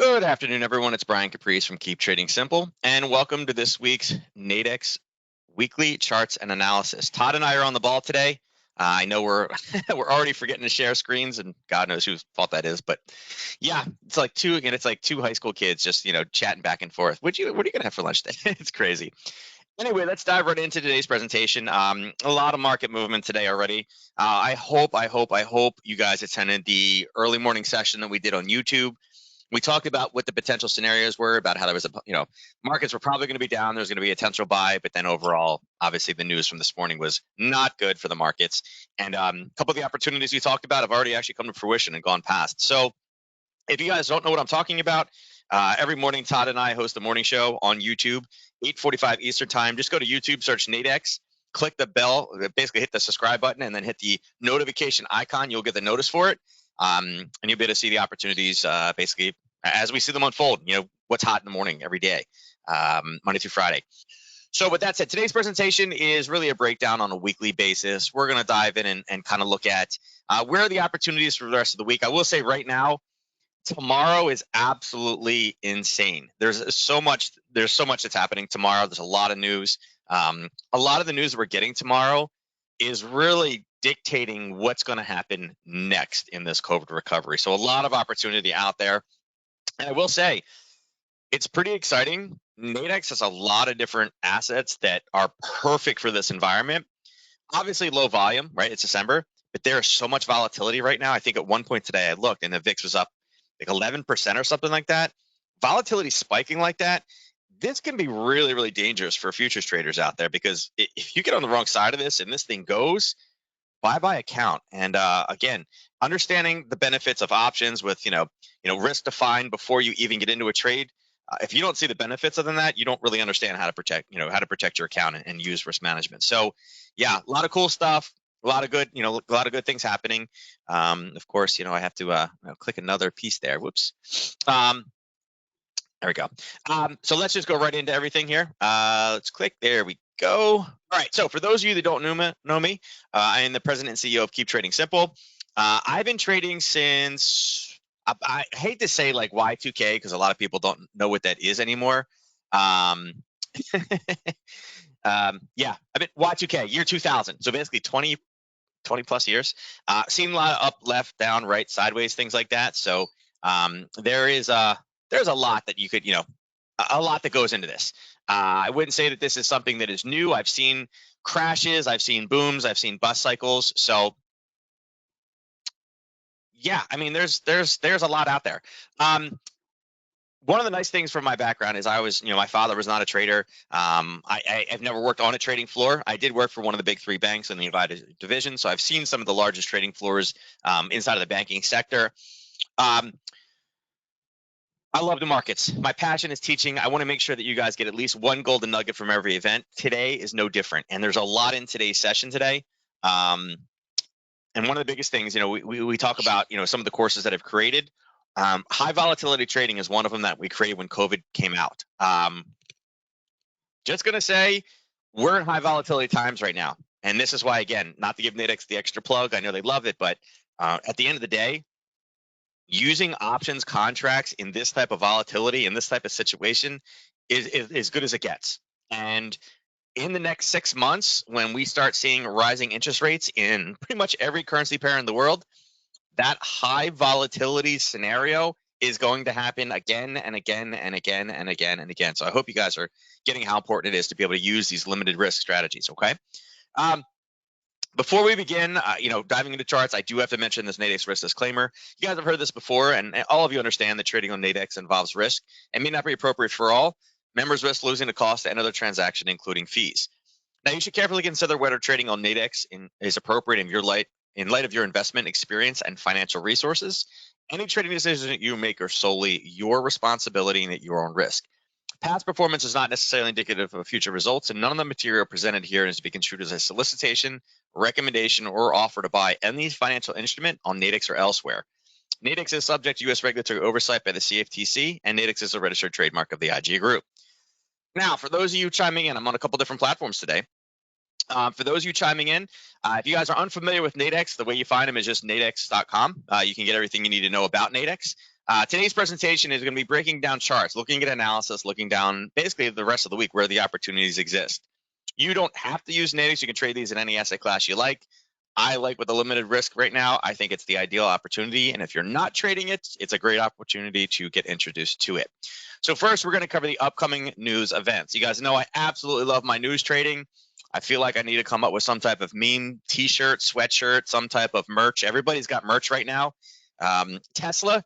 Good afternoon, everyone. It's Brian Caprice from Keep Trading Simple, and welcome to this week's Nadex Weekly Charts and Analysis. Todd and I are on the ball today. I know we're we're already forgetting to share screens, and God knows whose fault that is. But yeah, it's like two high school kids just chatting back and forth. What are you gonna have for lunch today? It's crazy. Anyway, let's dive right into today's presentation. A lot of market movement today already. I hope you guys attended the early morning session that we did on YouTube. We talked about what the potential scenarios were, about how there was markets were probably going to be down. There's going to be a potential buy, but then overall, obviously, the news from this morning was not good for the markets. And a couple of the opportunities we talked about have already actually come to fruition and gone past. So if you guys don't know what I'm talking about, every morning, Todd and I host a morning show on YouTube, 8:45 Eastern time. Just go to YouTube, search Nadex, click the bell, basically hit the subscribe button, and then hit the notification icon. You'll get the notice for it. And you'll be able to see the opportunities basically as we see them unfold, what's hot in the morning every day, Monday through Friday. So with that said, today's presentation is really a breakdown on a weekly basis. We're going to dive in and kind of look at where are the opportunities for the rest of the week. I will say right now, tomorrow is absolutely insane. There's so much that's happening tomorrow. There's a lot of news. A lot of the news we're getting tomorrow is really dictating what's going to happen next in this COVID recovery. So a lot of opportunity out there. And I will say, it's pretty exciting. Nadex has a lot of different assets that are perfect for this environment. Obviously low volume, right? It's December, but there is so much volatility right now. I think at one point today I looked and the VIX was up like 11% or something like that. Volatility spiking like that, this can be really, really dangerous for futures traders out there, because if you get on the wrong side of this and this thing goes, buy account. And again, understanding the benefits of options with risk defined before you even get into a trade. If you don't see the benefits other than that, you don't really understand how to protect your account and use risk management. So yeah, a lot of cool stuff, a lot of good things happening. Of course, I have to click another piece there. Whoops. There we go. So let's just go right into everything here. Let's click. There we go. All right. So for those of you that don't know me, I am the president and CEO of Keep Trading Simple. I've been trading since, I hate to say like Y2K, because a lot of people don't know what that is anymore. Yeah, I've been Y2K, year 2000. So basically 20 plus years. Seen a lot of up, left, down, right, sideways, things like that. So there's a lot that you could, a lot that goes into this. I wouldn't say that this is something that is new. I've seen crashes, I've seen booms, I've seen bust cycles. So yeah, I mean, there's a lot out there. One of the nice things from my background is I was, my father was not a trader. I've never worked on a trading floor. I did work for one of the big three banks in the United Division, so I've seen some of the largest trading floors inside of the banking sector. I love the markets. My passion is teaching. I want to make sure that you guys get at least one golden nugget from every event. Today is no different, and there's a lot in today's session today. And one of the biggest things, we talk about, some of the courses that I've created. High volatility trading is one of them that we created when COVID came out. Just going to say, we're in high volatility times right now. And this is why, again, not to give Nadex the extra plug. I know they love it, but at the end of the day, using options contracts in this type of volatility, in this type of situation, is as good as it gets. And in the next 6 months, when we start seeing rising interest rates in pretty much every currency pair in the world, that high volatility scenario is going to happen again and again and again and again and again. So I hope you guys are getting how important it is to be able to use these limited risk strategies, okay? Before we begin, diving into charts, I do have to mention this Nadex risk disclaimer. You guys have heard this before, and all of you understand that trading on Nadex involves risk and may not be appropriate for all. Members risk losing the cost to any other transaction, including fees. Now, you should carefully consider whether trading on Nadex is appropriate in light of your investment experience and financial resources. Any trading decisions that you make are solely your responsibility and at your own risk. Past performance is not necessarily indicative of future results, and none of the material presented here is to be construed as a solicitation, recommendation, or offer to buy any financial instrument on Nadex or elsewhere. Nadex is subject to U.S. regulatory oversight by the CFTC, and Nadex is a registered trademark of the IG Group. Now, for those of you chiming in, I'm on a couple different platforms today. For those of you chiming in, if you guys are unfamiliar with Nadex, the way you find them is just nadex.com. You can get everything you need to know about Nadex. Today's presentation is going to be breaking down charts, looking at analysis, looking down basically the rest of the week where the opportunities exist. You don't have to use Nadex. You can trade these in any asset class you like. I like with the limited risk right now. I think it's the ideal opportunity. And if you're not trading it, it's a great opportunity to get introduced to it. So first, we're going to cover the upcoming news events. You guys know I absolutely love my news trading. I feel like I need to come up with some type of meme t-shirt, sweatshirt, some type of merch. Everybody's got merch right now. Tesla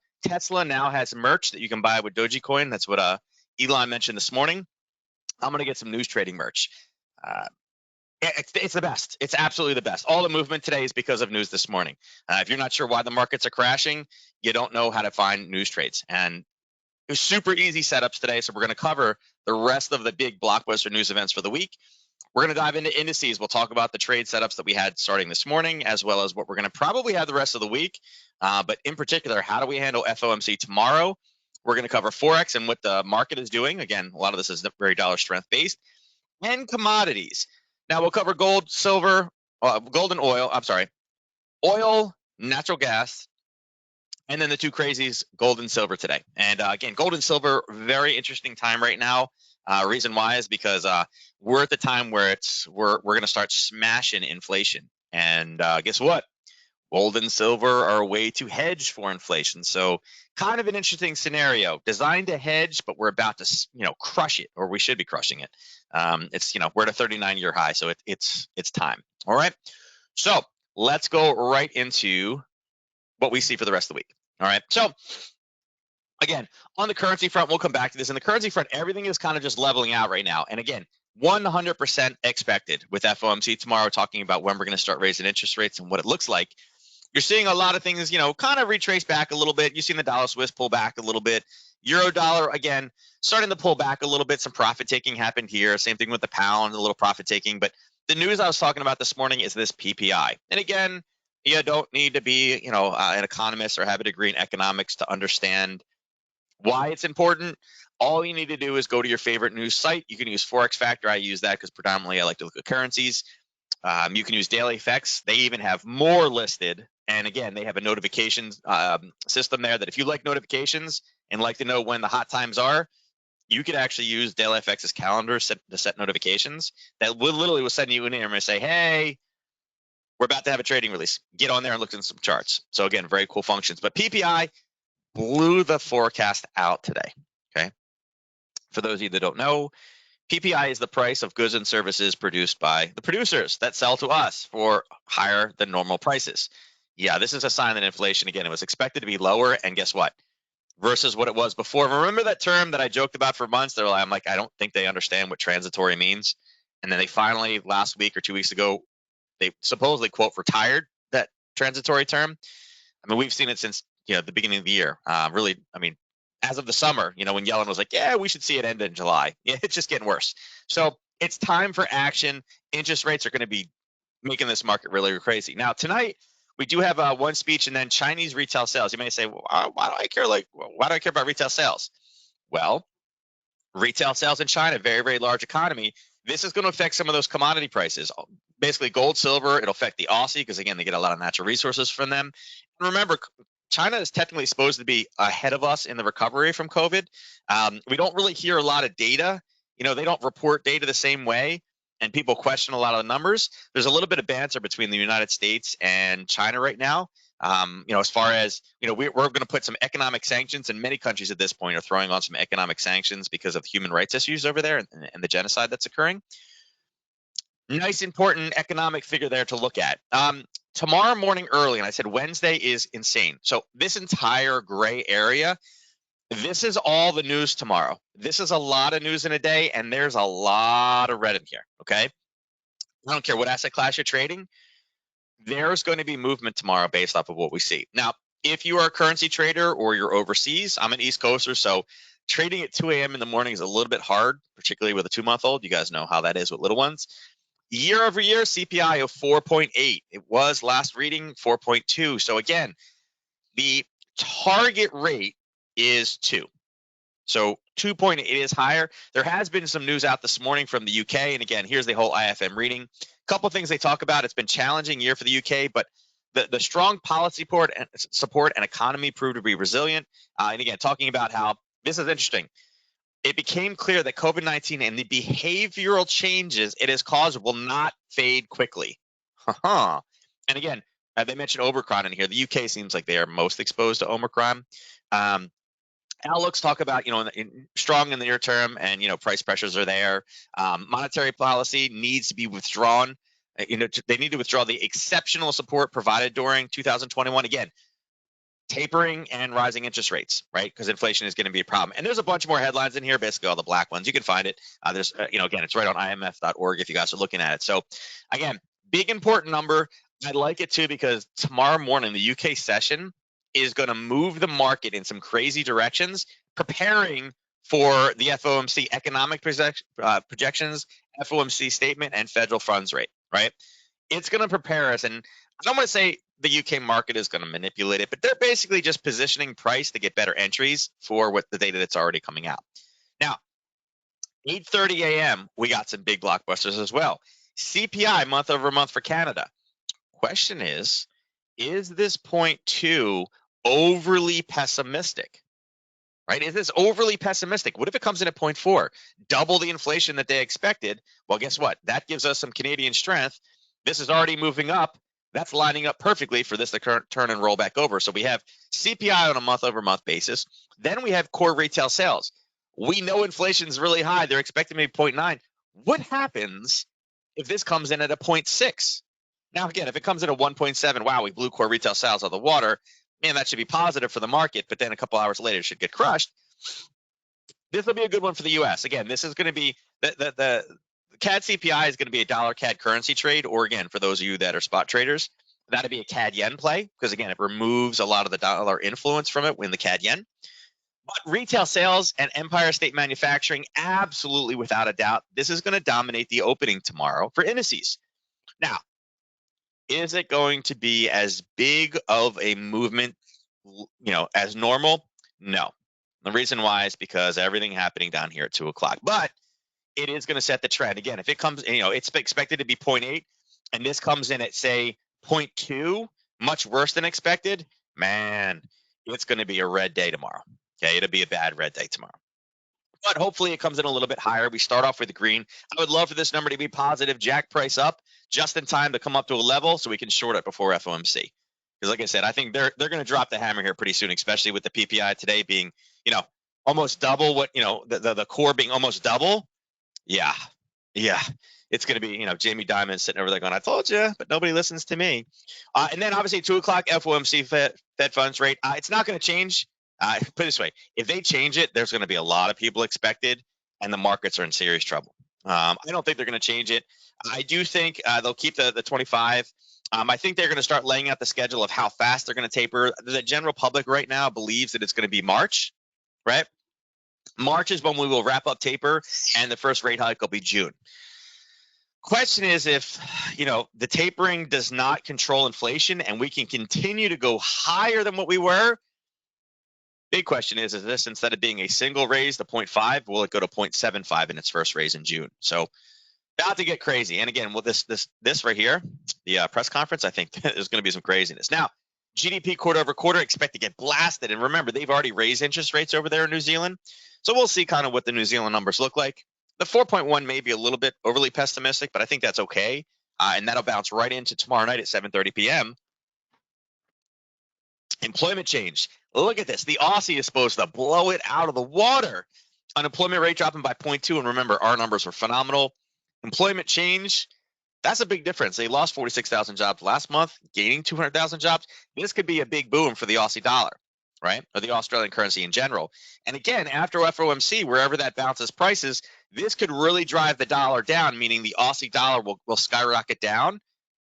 now has merch that you can buy with Dogecoin. That's what Elon mentioned this morning. I'm going to get some news trading merch. It's the best. It's absolutely the best. All the movement today is because of news this morning. If you're not sure why the markets are crashing, you don't know how to find news trades. And it was super easy setups today. So we're going to cover the rest of the big blockbuster news events for the week. We're going to dive into indices. We'll talk about the trade setups that we had starting this morning, as well as what we're going to probably have the rest of the week. But in particular, how do we handle FOMC tomorrow? We're going to cover Forex and what the market is doing. Again, a lot of this is very dollar strength based. And commodities. Now we'll cover gold, silver, gold and oil. I'm sorry, oil, natural gas, and then the two crazies, gold and silver today. And again, gold and silver, very interesting time right now. Reason why is because we're at the time where we're going to start smashing inflation. And guess what? Gold and silver are a way to hedge for inflation. So kind of an interesting scenario, designed to hedge, but we're about to, crush it, or we should be crushing it. We're at a 39-year high, so it's time. All right. So let's go right into what we see for the rest of the week. All right. So again, on the currency front, we'll come back to this. In the currency front, everything is kind of just leveling out right now. And again, 100% expected with FOMC tomorrow, talking about when we're going to start raising interest rates and what it looks like. You're seeing a lot of things, kind of retrace back a little bit. You've seen the dollar Swiss pull back a little bit. Euro dollar, again, starting to pull back a little bit. Some profit taking happened here. Same thing with the pound, a little profit taking. But the news I was talking about this morning is this PPI. And again, you don't need to be, an economist or have a degree in economics to understand why it's important. All you need to do is go to your favorite news site. You can use Forex Factor. I use that because predominantly I like to look at currencies. You can use Daily Effects. They even have more listed. And again, they have a notifications system there that if you like notifications and like to know when the hot times are, you could actually use Daily Effects' calendar to set notifications that will send you an email and say, hey, we're about to have a trading release. Get on there and look at some charts. So again, very cool functions. But PPI blew the forecast out today. Okay. For those of you that don't know, PPI is the price of goods and services produced by the producers that sell to us for higher than normal prices. Yeah, this is a sign that inflation, again, it was expected to be lower. And guess what? Versus what it was before. Remember that term that I joked about for months? I'm like, I don't think they understand what transitory means. And then they finally, last week or 2 weeks ago, they supposedly, quote, retired that transitory term. I mean, we've seen it since the beginning of the year. As of the summer, when Yellen was like, yeah, we should see it end in July. Yeah, it's just getting worse. So it's time for action. Interest rates are going to be making this market really crazy. Now, tonight, we do have one speech and then Chinese retail sales. You may say, well, why do I care? Why do I care about retail sales? Well, retail sales in China, very, very large economy. This is going to affect some of those commodity prices. Basically, gold, silver, it'll affect the Aussie because, again, they get a lot of natural resources from them. And remember, China is technically supposed to be ahead of us in the recovery from COVID. We don't really hear a lot of data. They don't report data the same way, and people question a lot of the numbers. There's a little bit of banter between the United States and China right now. As far as, we're going to put some economic sanctions, and many countries at this point are throwing on some economic sanctions because of human rights issues over there and the genocide that's occurring. Nice, important economic figure there to look at. Tomorrow morning early, and I said Wednesday is insane. So this entire gray area, this is all the news tomorrow. This is a lot of news in a day, and there's a lot of red in here, okay? I don't care what asset class you're trading. There's going to be movement tomorrow based off of what we see. Now, if you are a currency trader or you're overseas, I'm an East Coaster, so trading at 2 a.m. in the morning is a little bit hard, particularly with a 2-month-old. You guys know how that is with little ones. Year over year, CPI of 4.8. It was last reading 4.2. So again, the target rate is 2. So 2.8 is higher. There has been some news out this morning from the UK. And again, here's the whole IFM reading. A couple of things they talk about. It's been a challenging year for the UK, but the strong policy support and economy proved to be resilient. And again, talking about how this is interesting. It became clear that COVID-19 and the behavioral changes it has caused will not fade quickly. And again, they mentioned Omicron in here. The UK seems like they are most exposed to Omicron. Outlooks talk about, strong in the near term, and, price pressures are there. Monetary policy needs to be withdrawn. They need to withdraw the exceptional support provided during 2021. Again, tapering and rising interest rates, right? Because inflation is going to be a problem. And there's a bunch more headlines in here, basically all the black ones. You can find it. There's, again, it's right on imf.org if you guys are looking at it. So again, big important number. I like it too because tomorrow morning, the UK session is going to move the market in some crazy directions, preparing for the FOMC economic projections, FOMC statement, and federal funds rate, right? It's going to prepare us. And I don't want to say the UK market is going to manipulate it, but they're basically just positioning price to get better entries for what the data that's already coming out. Now, 8:30 a.m., we got some big blockbusters as well. CPI month over month for Canada. Question is this 0.2 overly pessimistic? Right? Is this overly pessimistic? What if it comes in at 0.4, double the inflation that they expected? Well, guess what? That gives us some Canadian strength. This is already moving up. That's lining up perfectly for this to turn and roll back over. So we have CPI on a month-over-month basis. Then we have core retail sales. We know inflation is really high. They're expecting maybe 0.9. What happens if this comes in at a 0.6? Now, again, if it comes in at 1.7, wow, we blew core retail sales out of the water. Man, that should be positive for the market, but then a couple hours later, it should get crushed. This will be a good one for the U.S. Again, this is going to be the CAD CPI is going to be a dollar CAD currency trade, or again, for those of you that are spot traders, that'd be a CAD yen play because again, it removes a lot of the dollar influence from it when the CAD yen. But retail sales and Empire State Manufacturing, absolutely without a doubt, this is going to dominate the opening tomorrow for indices. Now, is it going to be as big of a movement, as normal? No. The reason why is because everything happening down here at 2 o'clock. But it is going to set the trend. Again, if it comes, it's expected to be 0.8, and this comes in at, say, 0.2, much worse than expected, man, it's going to be a red day tomorrow. Okay, it'll be a bad red day tomorrow. But hopefully it comes in a little bit higher. We start off with the green. I would love for this number to be positive, jack price up just in time to come up to a level so we can short it before FOMC. Because like I said, I think they're going to drop the hammer here pretty soon, especially with the PPI today being, almost double what, the core being almost double. Yeah. It's going to be, Jamie Dimon sitting over there going, I told you, but nobody listens to me. And then obviously 2 o'clock FOMC Fed funds rate. It's not going to change. Put it this way, if they change it, there's going to be a lot of people expected, and the markets are in serious trouble. I don't think they're going to change it. I do think they'll keep the 25. I think they're going to start laying out the schedule of how fast they're going to taper. The general public right now believes that it's going to be March, right? March is when we will wrap up taper, and the first rate hike will be June. Question is if, the tapering does not control inflation and we can continue to go higher than what we were. Big question is this, instead of being a single raise to 0.5, will it go to 0.75 in its first raise in June? So about to get crazy. And again, with this right here, the press conference, I think there's going to be some craziness. Now, GDP quarter over quarter expect to get blasted. And remember, they've already raised interest rates over there in New Zealand. So we'll see kind of what the New Zealand numbers look like. The 4.1 may be a little bit overly pessimistic, but I think that's okay. And that'll bounce right into tomorrow night at 7:30 p.m. Employment change. Look at this. The Aussie is supposed to blow it out of the water. Unemployment rate dropping by 0.2. And remember, our numbers were phenomenal. Employment change, that's a big difference. They lost 46,000 jobs last month, gaining 200,000 jobs. This could be a big boom for the Aussie dollar, right? Or the Australian currency in general. And again, after FOMC, wherever that bounces prices, this could really drive the dollar down, meaning the Aussie dollar will skyrocket down.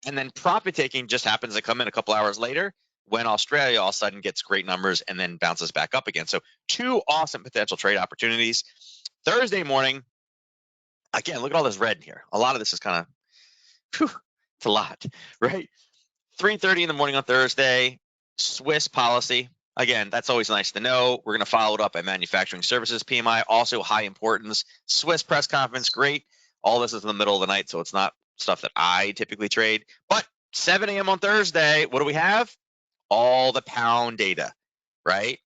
And then profit taking just happens to come in a couple hours later when Australia all of a sudden gets great numbers and then bounces back up again. So two awesome potential trade opportunities. Thursday morning, again, look at all this red in here. A lot of this is kind of, it's a lot, right? 3:30 in the morning on Thursday, Swiss policy. Again, that's always nice to know. We're going to follow it up by manufacturing services PMI, also high importance. Swiss press conference, great. All this is in the middle of the night, so it's not stuff that I typically trade. But 7 a.m. on Thursday, what do we have? All the pound data, right?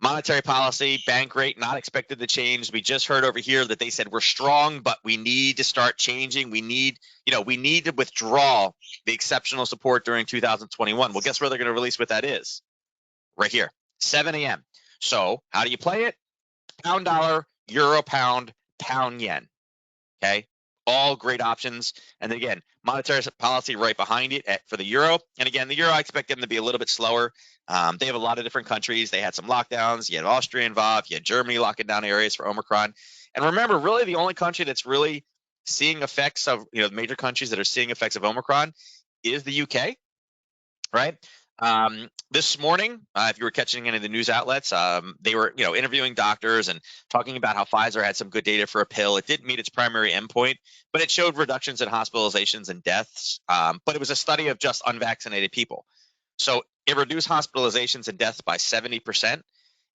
Monetary policy, bank rate, not expected to change. We just heard over here that they said we're strong, but we need to start changing. We need to withdraw the exceptional support during 2021. Well, guess where they're going to release what that is? Right here, 7 a.m. So how do you play it? Pound dollar, euro pound, pound yen. Okay, all great options. And again, monetary policy right behind it for the euro. And again, the euro, I expect them to be a little bit slower. They have a lot of different countries. They had some lockdowns. You had Austria involved. You had Germany locking down areas for Omicron. And remember, really the only country that's really seeing effects of, major countries that are seeing effects of Omicron is the UK, right? This morning, if you were catching any of the news outlets, they were, interviewing doctors and talking about how Pfizer had some good data for a pill. It didn't meet its primary endpoint, but it showed reductions in hospitalizations and deaths. But it was a study of just unvaccinated people. So it reduced hospitalizations and deaths by 70%.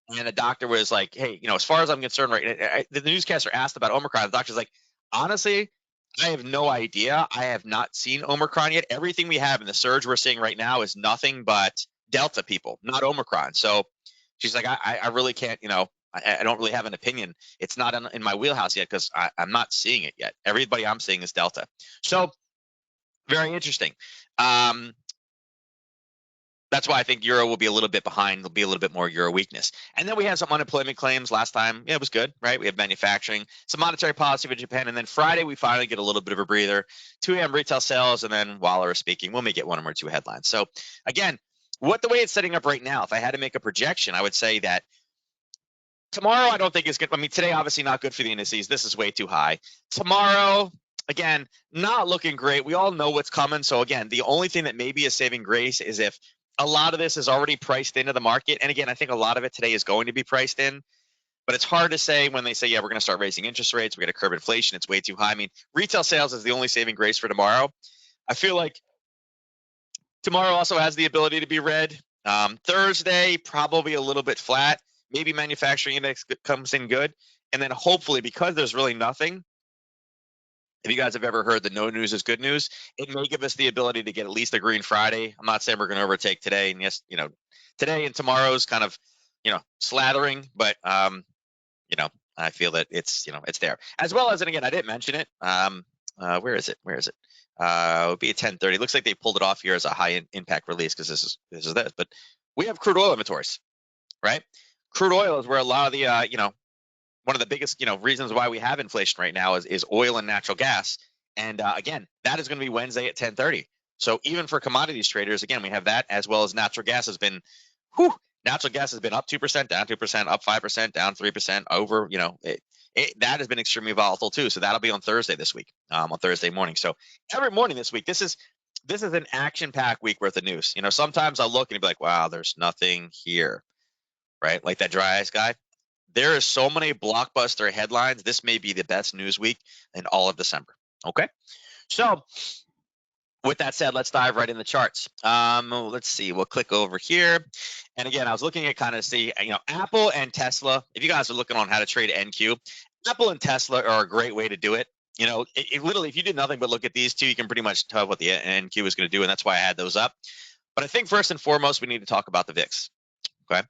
And the doctor was like, hey, as far as I'm concerned, right, the newscaster asked about Omicron. The doctor's like, honestly, I have no idea. I have not seen Omicron yet. Everything we have in the surge we're seeing right now is nothing but Delta people, not Omicron. So she's like, I really can't, I don't really have an opinion. It's not in my wheelhouse yet because I'm not seeing it yet. Everybody I'm seeing is Delta. So very interesting. That's why I think euro will be a little bit behind. There'll be a little bit more euro weakness. And then we had some unemployment claims last time. Yeah, it was good, right? We have manufacturing, some monetary policy with Japan. And then Friday, we finally get a little bit of a breather. 2 a.m. retail sales. And then Waller is speaking. We may get one or two headlines. So again, the way it's setting up right now, if I had to make a projection, I would say that tomorrow, I don't think it's good. I mean, today, obviously not good for the indices. This is way too high. Tomorrow, again, not looking great. We all know what's coming. So again, the only thing that maybe is saving grace is if a lot of this is already priced into the market. And again, I think a lot of it today is going to be priced in, but it's hard to say when they say, yeah, we're going to start raising interest rates. We're going to curb inflation. It's way too high. I mean, retail sales is the only saving grace for tomorrow. I feel like tomorrow also has the ability to be red. Thursday, probably a little bit flat. Maybe manufacturing index comes in good. And then hopefully, because there's really nothing, if you guys have ever heard that no news is good news, it may give us the ability to get at least a green Friday. I'm not saying we're going to overtake today. And yes, today and tomorrow's kind of, slathering, but, I feel that it's there. As well as, and again, I didn't mention it. Where is it? It would be at 10:30. It looks like they pulled it off here as a high impact release because this is this. But we have crude oil inventories, right? Crude oil is where a lot of the, one of the biggest, reasons why we have inflation right now is oil and natural gas. And again, that is going to be Wednesday at 10:30. So even for commodities traders, again, we have that as well as natural gas has been, natural gas has been up 2%, down 2%, up 5%, down 3%, over, that has been extremely volatile too. So that'll be on Thursday this week, on Thursday morning. So every morning this week, this is an action-packed week worth of news. Sometimes I'll look and be like, wow, there's nothing here, right? Like that dry ice guy. There is so many blockbuster headlines. This may be the best news week in all of December. Okay. So with that said, let's dive right in the charts. Let's see. We'll click over here. And again, I was looking at kind of see, Apple and Tesla. If you guys are looking on how to trade NQ, Apple and Tesla are a great way to do it. Literally, if you did nothing but look at these two, you can pretty much tell what the NQ is going to do. And that's why I had those up. But I think first and foremost, we need to talk about the VIX. Okay.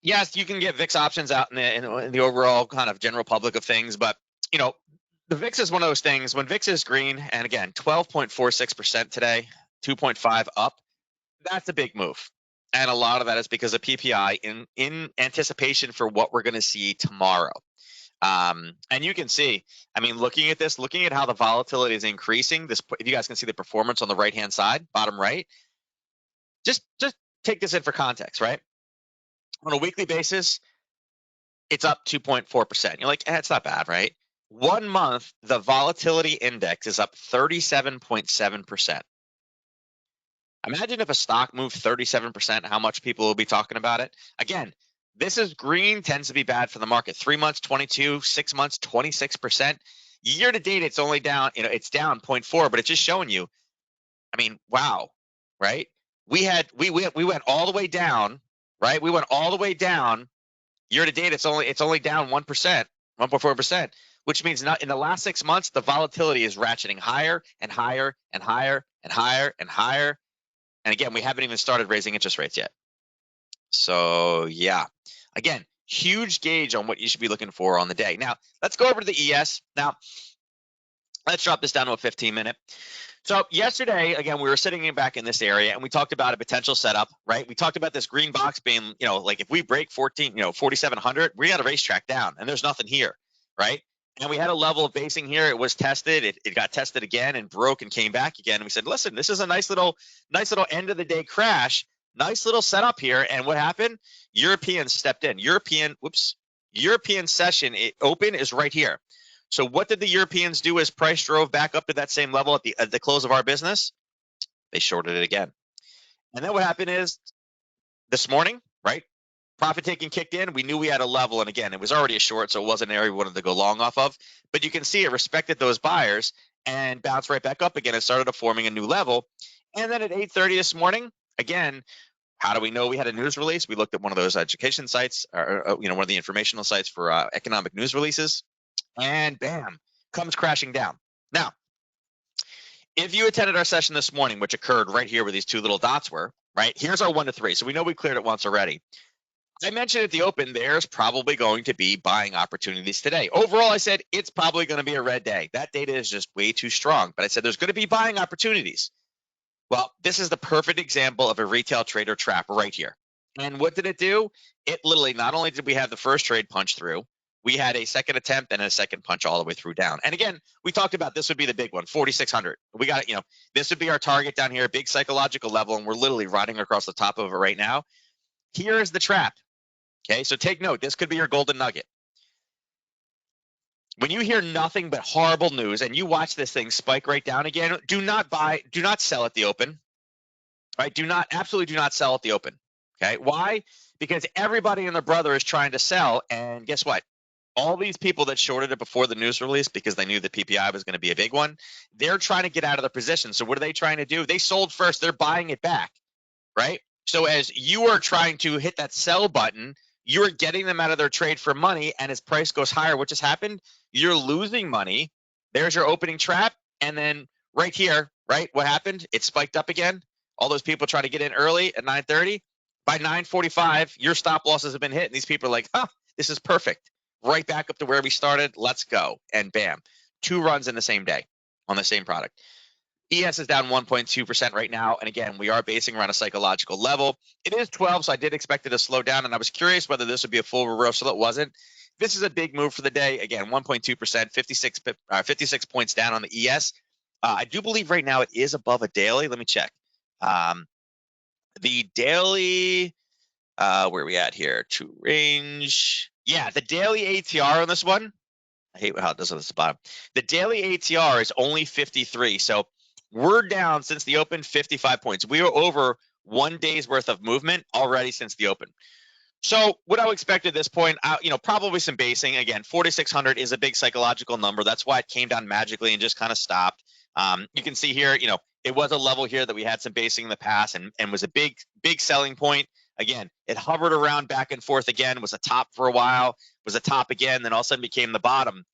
Yes, you can get VIX options out in the overall kind of general public of things, but the VIX is one of those things. When VIX is green, and again, 12.46% today, 2.5 up, that's a big move. And a lot of that is because of PPI in anticipation for what we're going to see tomorrow. And you can see, I mean, looking at how the volatility is increasing, if you guys can see the performance on the right-hand side, bottom right, just take this in for context, right? On a weekly basis, it's up 2.4%. You're like, it's not bad, right? 1 month, the volatility index is up 37.7%. Imagine if a stock moved 37%, how much people will be talking about it. Again, this is green, tends to be bad for the market. 3 months, 22, 6 months, 26%. Year to date, it's only down, it's down 0.4, but it's just showing you, I mean, wow, right? We went all the way down, right? We went all the way down. Year to date, it's only down 1%, 1.4%. which means not in the last 6 months, the volatility is ratcheting higher and higher and higher and higher and higher. And again, we haven't even started raising interest rates yet. So yeah, again, huge gauge on what you should be looking for on the day. Now, let's go over to the ES. Now, let's drop this down to a 15-minute. So yesterday, again, we were sitting back in this area and we talked about a potential setup, right? We talked about this green box being, like if we break 4,700, we got a racetrack down and there's nothing here, right? And we had a level of basing here. It was tested. It got tested again and broke and came back again. And we said, listen, this is a nice little end of the day crash. Nice little setup here. And what happened? Europeans stepped in. European session open is right here. So what did the Europeans do as price drove back up to that same level at the close of our business? They shorted it again. And then what happened is this morning, right? Profit taking kicked in. We knew we had a level. And again, it was already a short, so it wasn't an area we wanted to go long off of. But you can see it respected those buyers and bounced right back up again and started forming a new level. And then at 8:30 this morning, again, how do we know we had a news release? We looked at one of those education sites, or one of the informational sites for economic news releases. And bam, comes crashing down. Now, if you attended our session this morning, which occurred right here where these two little dots were, right? Here's our 1 to 3. So we know we cleared it once already. I mentioned at the open, there's probably going to be buying opportunities today. Overall, I said it's probably going to be a red day. That data is just way too strong. But I said there's going to be buying opportunities. Well, this is the perfect example of a retail trader trap right here. And what did it do? It literally, not only did we have the first trade punch through, we had a second attempt and a second punch all the way through down. And again, we talked about this would be the big one, 4,600. We got it, this would be our target down here, big psychological level, and we're literally riding across the top of it right now. Here is the trap. Okay, so take note. This could be your golden nugget. When you hear nothing but horrible news and you watch this thing spike right down again, do not sell at the open. Right? Absolutely do not sell at the open. Okay, why? Because everybody and their brother is trying to sell, and guess what? All these people that shorted it before the news release because they knew the PPI was going to be a big one, they're trying to get out of the position. So what are they trying to do? They sold first. They're buying it back, right? So as you are trying to hit that sell button, you are getting them out of their trade for money, and as price goes higher, what just happened? You're losing money. There's your opening trap, and then right here, right, what happened? It spiked up again. All those people try to get in early at 9:30. By 9:45, your stop losses have been hit, and these people are like, this is perfect. Right back up to where we started. Let's go. And bam, 2 runs in the same day on the same product. ES is down 1.2% right now. And again, we are basing around a psychological level. It is 12, so I did expect it to slow down. And I was curious whether this would be a full reversal. It wasn't. This is a big move for the day. Again, 1.2%, 56 points down on the ES. I do believe right now it is above a daily. Let me check. The daily, where are we at here? To range. Yeah, the daily ATR on this one. I hate how it does on the bottom. The daily ATR is only 53. So we're down since the open 55 points. We are over 1 day's worth of movement already since the open. So what I would expect at this point, probably some basing. Again, 4,600 is a big psychological number. That's why it came down magically and just kind of stopped. You can see here, it was a level here that we had some basing in the past and was a big selling point. Again, it hovered around back and forth again, was a top for a while, was a top again, then all of a sudden became the bottom.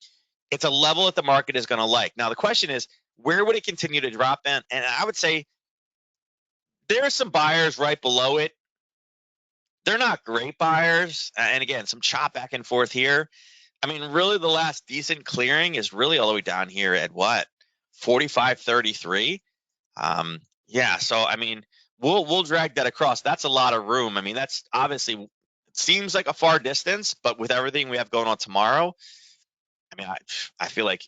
It's a level that the market is going to like. Now, the question is, where would it continue to drop in? And I would say there are some buyers right below it. They're not great buyers. And again, some chop back and forth here. I mean, really the last decent clearing is really all the way down here at what? 45.33. Yeah, so I mean, we'll drag that across. That's a lot of room. I mean, that's obviously seems like a far distance, but with everything we have going on tomorrow, I mean, I feel like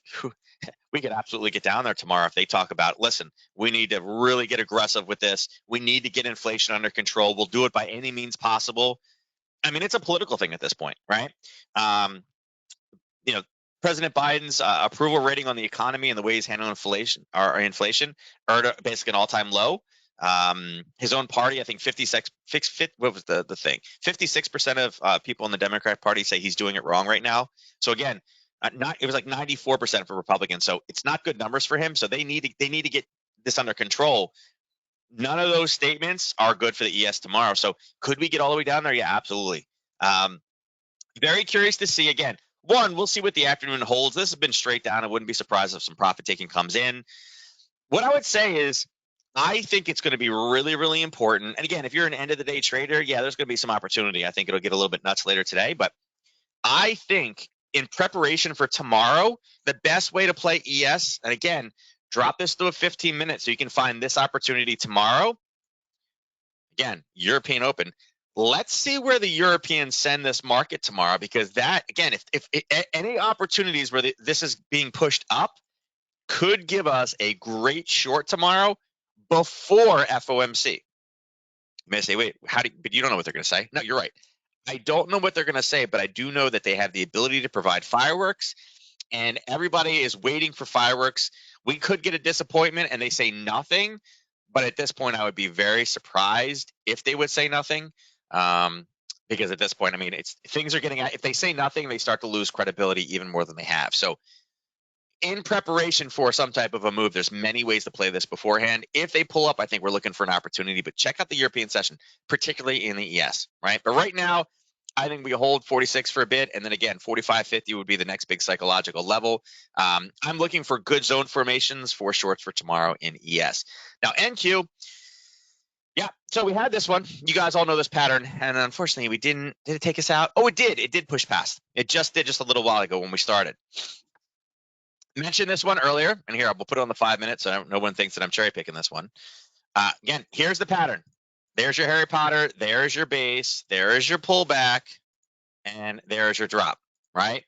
we could absolutely get down there tomorrow if they talk about, listen, we need to really get aggressive with this. We need to get inflation under control. We'll do it by any means possible. I mean, it's a political thing at this point, right? President Biden's approval rating on the economy and the way he's handling inflation are at basically an all-time low. His own party, I think 56. What was the thing? 56% of people in the Democratic Party say he's doing it wrong right now. So again, it was like 94% for Republicans. So it's not good numbers for him. So they need to get this under control. None of those statements are good for the ES tomorrow. So could we get all the way down there? Yeah, absolutely. Very curious to see again. one, we'll see what the afternoon holds. This has been straight down. I wouldn't be surprised if some profit taking comes in. What I would say is, I think it's going to be really, really important. And again, if you're an end of the day trader, yeah, there's going to be some opportunity. I think it'll get a little bit nuts later today, but I think in preparation for tomorrow, the best way to play ES, and again, drop this to a 15 minutes so you can find this opportunity tomorrow. Again, European Open. Let's see where the Europeans send this market tomorrow, because that, again, if any opportunities where this is being pushed up could give us a great short tomorrow before FOMC. You may say, wait, but you don't know what they're going to say. No, you're right. I don't know what they're going to say, but I do know that they have the ability to provide fireworks, and everybody is waiting for fireworks. We could get a disappointment and they say nothing, but at this point, I would be very surprised if they would say nothing. Because at this point, I mean, things are getting, if they say nothing, they start to lose credibility even more than they have. So in preparation for some type of a move, there's many ways to play this beforehand. If they pull up, I think we're looking for an opportunity, but check out the European session, particularly in the ES, right? But right now, I think we hold 46 for a bit, and then again, 45.50 would be the next big psychological level. I'm looking for good zone formations for shorts for tomorrow in ES. Now, NQ, yeah, so we had this one. You guys all know this pattern, and unfortunately, we didn't. Did it take us out? Oh, it did. It did push past. It just did just a little while ago when we started. Mentioned this one earlier, and here we'll put it on the 5 minutes so no one thinks that I'm cherry picking this one. Again, here's the pattern. There's your Harry Potter. There's your base. There is your pullback, and there's your drop, right?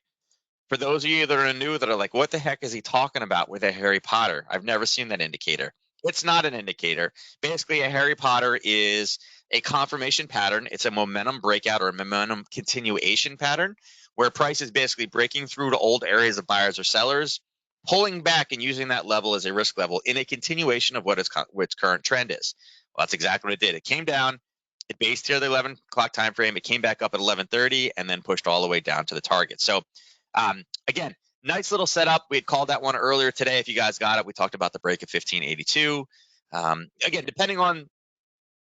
For those of you that are new that are like, what the heck is he talking about with a Harry Potter? I've never seen that indicator. It's not an indicator. Basically, a Harry Potter is a confirmation pattern. It's a momentum breakout or a momentum continuation pattern where price is basically breaking through to old areas of buyers or sellers, pulling back and using that level as a risk level in a continuation of what its current trend is. Well, that's exactly what it did. It came down. It based here the 11 o'clock time frame. It came back up at 11:30 and then pushed all the way down to the target. So again, nice little setup. We had called that one earlier today. If you guys got it, we talked about the break of 1582. Again, depending on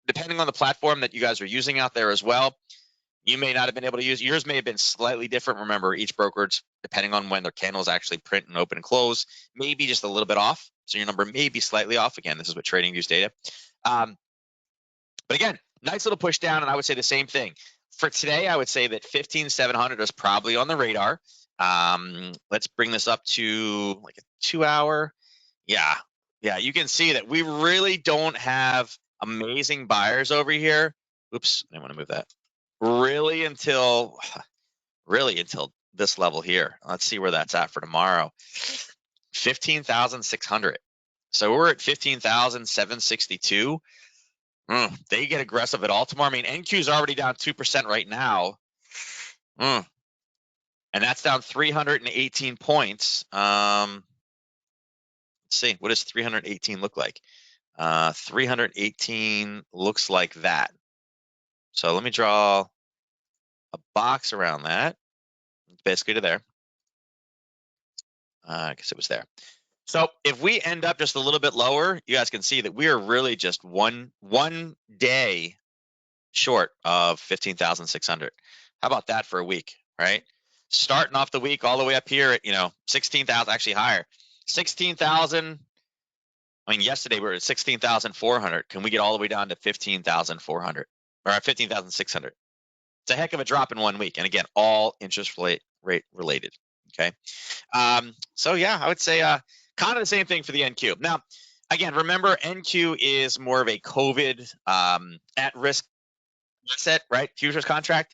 the platform that you guys are using out there as well, you may not have been able to use. Yours may have been slightly different. Remember, each brokerage, depending on when their candles actually print and open and close, may be just a little bit off. So your number may be slightly off. Again, this is what TradingView's data. But again, nice little push down, and I would say the same thing. For today, I would say that 15,700 is probably on the radar. Let's bring this up to like a 2 hour. Yeah, you can see that we really don't have amazing buyers over here. Oops, I want to move that. Really until this level here. Let's see where that's at for tomorrow. 15,600. So we're at 15,762. They get aggressive at all tomorrow. I mean, NQ is already down 2% right now. And that's down 318 points. Let's see, what does 318 look like? 318 looks like that. So let me draw a box around that. It's basically to there. I guess it was there. So if we end up just a little bit lower, you guys can see that we are really just one day short of 15,600. How about that for a week, right? Starting off the week all the way up here at 16,000, actually higher, 16,000. I mean, yesterday we were at 16,400. Can we get all the way down to 15,400 or 15,600? It's a heck of a drop in 1 week, and again, all interest rate related. Okay, so yeah, I would say kind of the same thing for the NQ. Now, again, remember NQ is more of a COVID at-risk asset, right? Futures contract.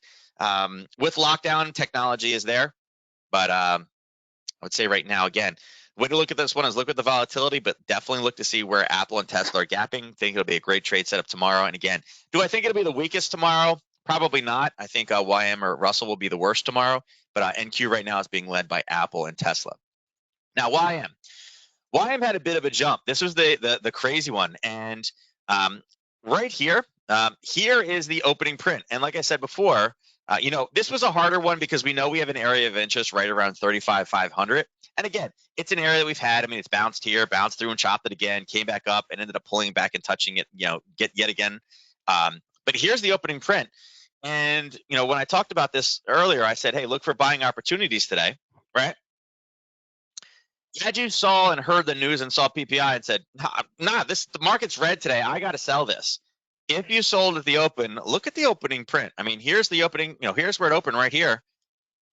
With lockdown, technology is there, but I would say right now, again, way to look at this one is look at the volatility, but definitely look to see where Apple and Tesla are gapping. Think it'll be a great trade setup tomorrow. And again, do I think it'll be the weakest tomorrow? Probably not. I think YM or Russell will be the worst tomorrow, but NQ right now is being led by Apple and Tesla. Now, YM had a bit of a jump. This was the crazy one. And right here, here is the opening print. And like I said before, this was a harder one because we know we have an area of interest right around 35,500. And again, it's an area that we've had. I mean, it's bounced here, bounced through and chopped it again, came back up and ended up pulling back and touching it, yet again. But here's the opening print. And, when I talked about this earlier, I said, hey, look for buying opportunities today, right? Had you saw and heard the news and saw PPI and said, nah, the market's red today, I got to sell this. If you sold at the open, look at the opening print. I mean, here's the opening, here's where it opened right here,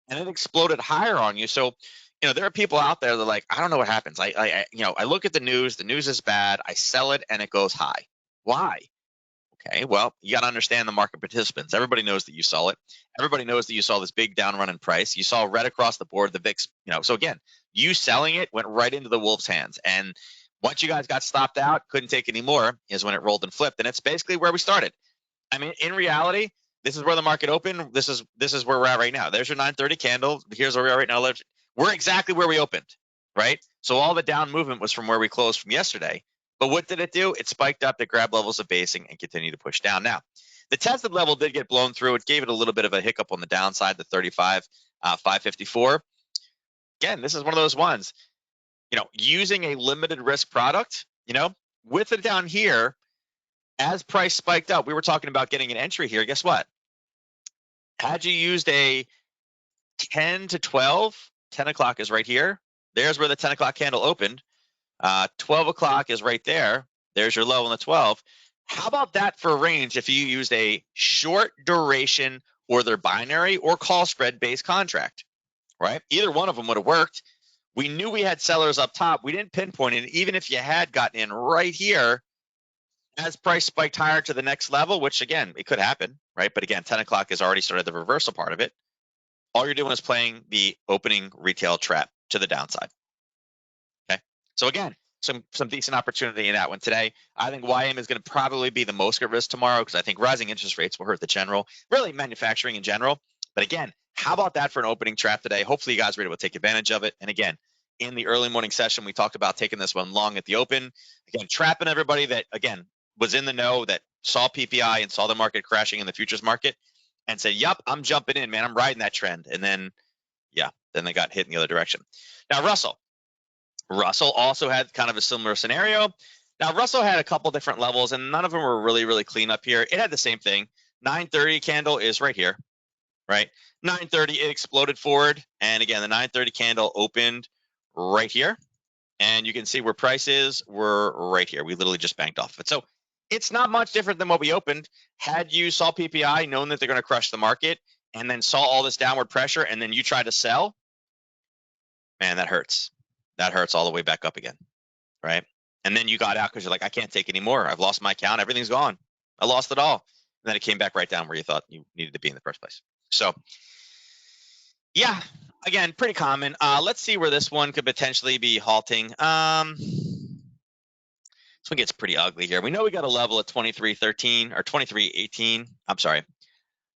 and it exploded higher on you. So, there are people out there that are like, I don't know what happens. I look at the news is bad, I sell it and it goes high. Why? Okay, well, you got to understand the market participants. Everybody knows that you saw it. Everybody knows that you saw this big down run in price. You saw red across the board, the VIX, so again, you selling it went right into the wolf's hands. And once you guys got stopped out, couldn't take any more, is when it rolled and flipped. And it's basically where we started. I mean, in reality, this is where the market opened. This is where we're at right now. There's your 930 candle. Here's where we are right now. We're exactly where we opened, right? So all the down movement was from where we closed from yesterday. But what did it do? It spiked up to grab levels of basing and continue to push down. Now, the tested level did get blown through. It gave it a little bit of a hiccup on the downside, the 35, 554. Again, this is one of those ones, using a limited risk product, with it down here, as price spiked up, we were talking about getting an entry here. Guess what? Had you used a 10 to 12, 10 o'clock is right here. There's where the 10 o'clock candle opened. 12 o'clock is right there. There's your low on the 12. How about that for a range if you used a short duration or their binary or call spread based contract, right? Either one of them would have worked. We knew we had sellers up top. We didn't pinpoint it. Even if you had gotten in right here, as price spiked higher to the next level, which again, it could happen, right? But again, 10 o'clock has already started the reversal part of it. All you're doing is playing the opening retail trap to the downside. Okay. So again, some decent opportunity in that one today. I think YM is going to probably be the most at risk tomorrow because I think rising interest rates will hurt the general, really manufacturing in general. But again, how about that for an opening trap today? Hopefully you guys were able to take advantage of it. And again, in the early morning session, we talked about taking this one long at the open. Again, trapping everybody that, again, was in the know, that saw PPI and saw the market crashing in the futures market and said, yep, I'm jumping in, man. I'm riding that trend. And then, then they got hit in the other direction. Now, Russell also had kind of a similar scenario. Now, Russell had a couple different levels, and none of them were really, really clean up here. It had the same thing. 930 candle is right here, right? 930, it exploded forward. And again, the 930 candle opened right here. And you can see where prices were right here. We literally just banked off of it. So it's not much different than what we opened. Had you saw PPI, known that they're going to crush the market, and then saw all this downward pressure, and then you tried to sell, man, that hurts. That hurts all the way back up again, right? And then you got out because you're like, I can't take any more. I've lost my account. Everything's gone. I lost it all. And then it came back right down where you thought you needed to be in the first place. So, yeah, again, pretty common. Let's see where this one could potentially be halting. This one gets pretty ugly here. We know we got a level at 23.13 or 23.18. I'm sorry,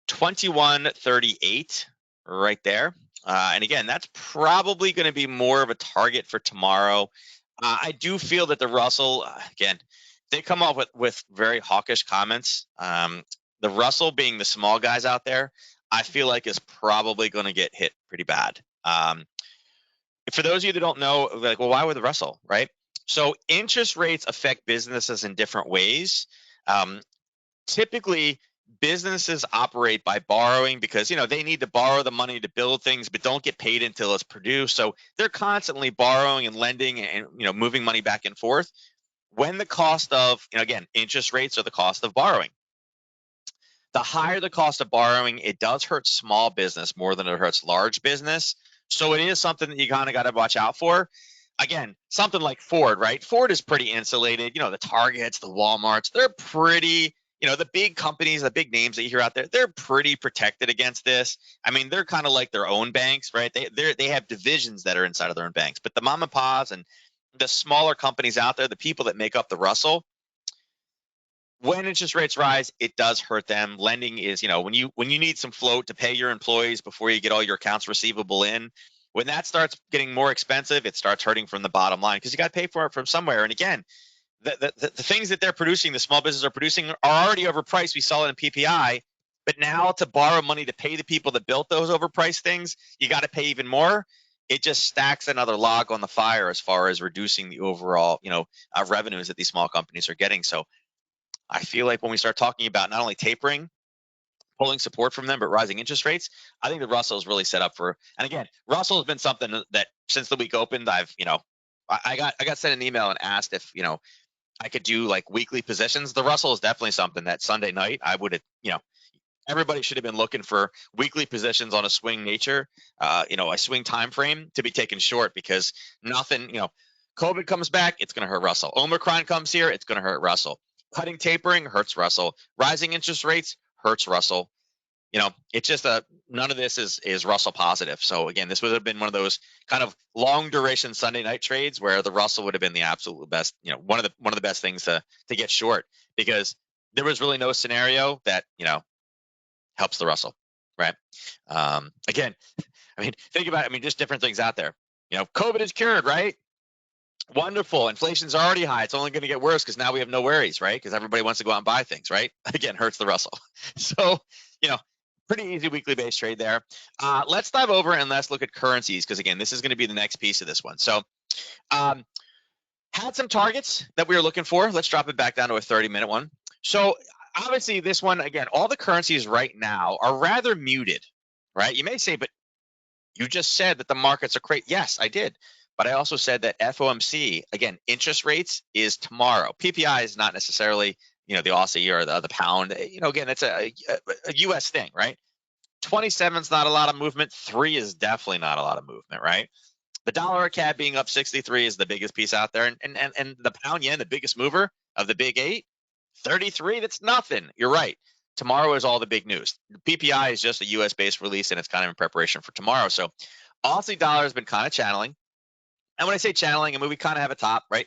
21.38 right there. And again, that's probably going to be more of a target for tomorrow. I do feel that the Russell, again, they come up with very hawkish comments. The Russell being the small guys out there, I feel like is probably going to get hit pretty bad. For those of you that don't know, like, well, why would the Russell, right? So interest rates affect businesses in different ways. Typically, businesses operate by borrowing because they need to borrow the money to build things, but don't get paid until it's produced. So they're constantly borrowing and lending and moving money back and forth. When the cost of again, interest rates are the cost of borrowing. The higher the cost of borrowing, it does hurt small business more than it hurts large business. So it is something that you kind of got to watch out for. Again, something like Ford, right? Ford is pretty insulated. The Targets, the Walmarts, they're pretty, the big companies, the big names that you hear out there, they're pretty protected against this. I mean, they're kind of like their own banks, right? They have divisions that are inside of their own banks. But the mom and pops and the smaller companies out there, the people that make up the Russell, when interest rates rise, it does hurt them. Lending is, when you need some float to pay your employees before you get all your accounts receivable in, when that starts getting more expensive, it starts hurting from the bottom line because you got to pay for it from somewhere. And again, the things that they're producing, the small businesses are producing, are already overpriced. We saw it in PPI, but now to borrow money to pay the people that built those overpriced things, you got to pay even more. It just stacks another log on the fire as far as reducing the overall, revenues that these small companies are getting. So I feel like when we start talking about not only tapering, pulling support from them, but rising interest rates. I think the Russell is really set up for. And again, Russell has been something that since the week opened, I got sent an email and asked if I could do like weekly positions. The Russell is definitely something that Sunday night I would have. Everybody should have been looking for weekly positions on a swing nature, a swing time frame to be taken short, because nothing, COVID comes back, it's going to hurt Russell. Omicron comes here, it's going to hurt Russell. Cutting tapering hurts Russell. Rising interest rates hurts Russell. It's just none of this is Russell positive. So again, this would have been one of those kind of long duration Sunday night trades where the Russell would have been the absolute best, one of the best things to get short, because there was really no scenario that, helps the Russell, right? Again, think about it. Just different things out there. COVID is cured, right? Wonderful. Inflation's already high. It's only going to get worse because now we have no worries, right? Because everybody wants to go out and buy things, right? Again, hurts the Russell. So, pretty easy weekly base trade there. Let's dive over and let's look at currencies, because again, this is going to be the next piece of this one. So, had some targets that we were looking for. Let's drop it back down to a 30-minute one. So obviously this one, again, all the currencies right now are rather muted, right? You may say, but you just said that the markets are great. Yes, I did. But I also said that FOMC, again, interest rates is tomorrow. PPI is not necessarily, the Aussie or the pound. Again, it's a U.S. thing, right? 27 is not a lot of movement. 3 is definitely not a lot of movement, right? The dollar CAD being up 63 is the biggest piece out there. And the pound yen, the biggest mover of the big 8, 33, that's nothing. You're right. Tomorrow is all the big news. The PPI is just a US-based release, and it's kind of in preparation for tomorrow. So Aussie dollar has been kind of channeling. And when I say channeling, we kind of have a top, right?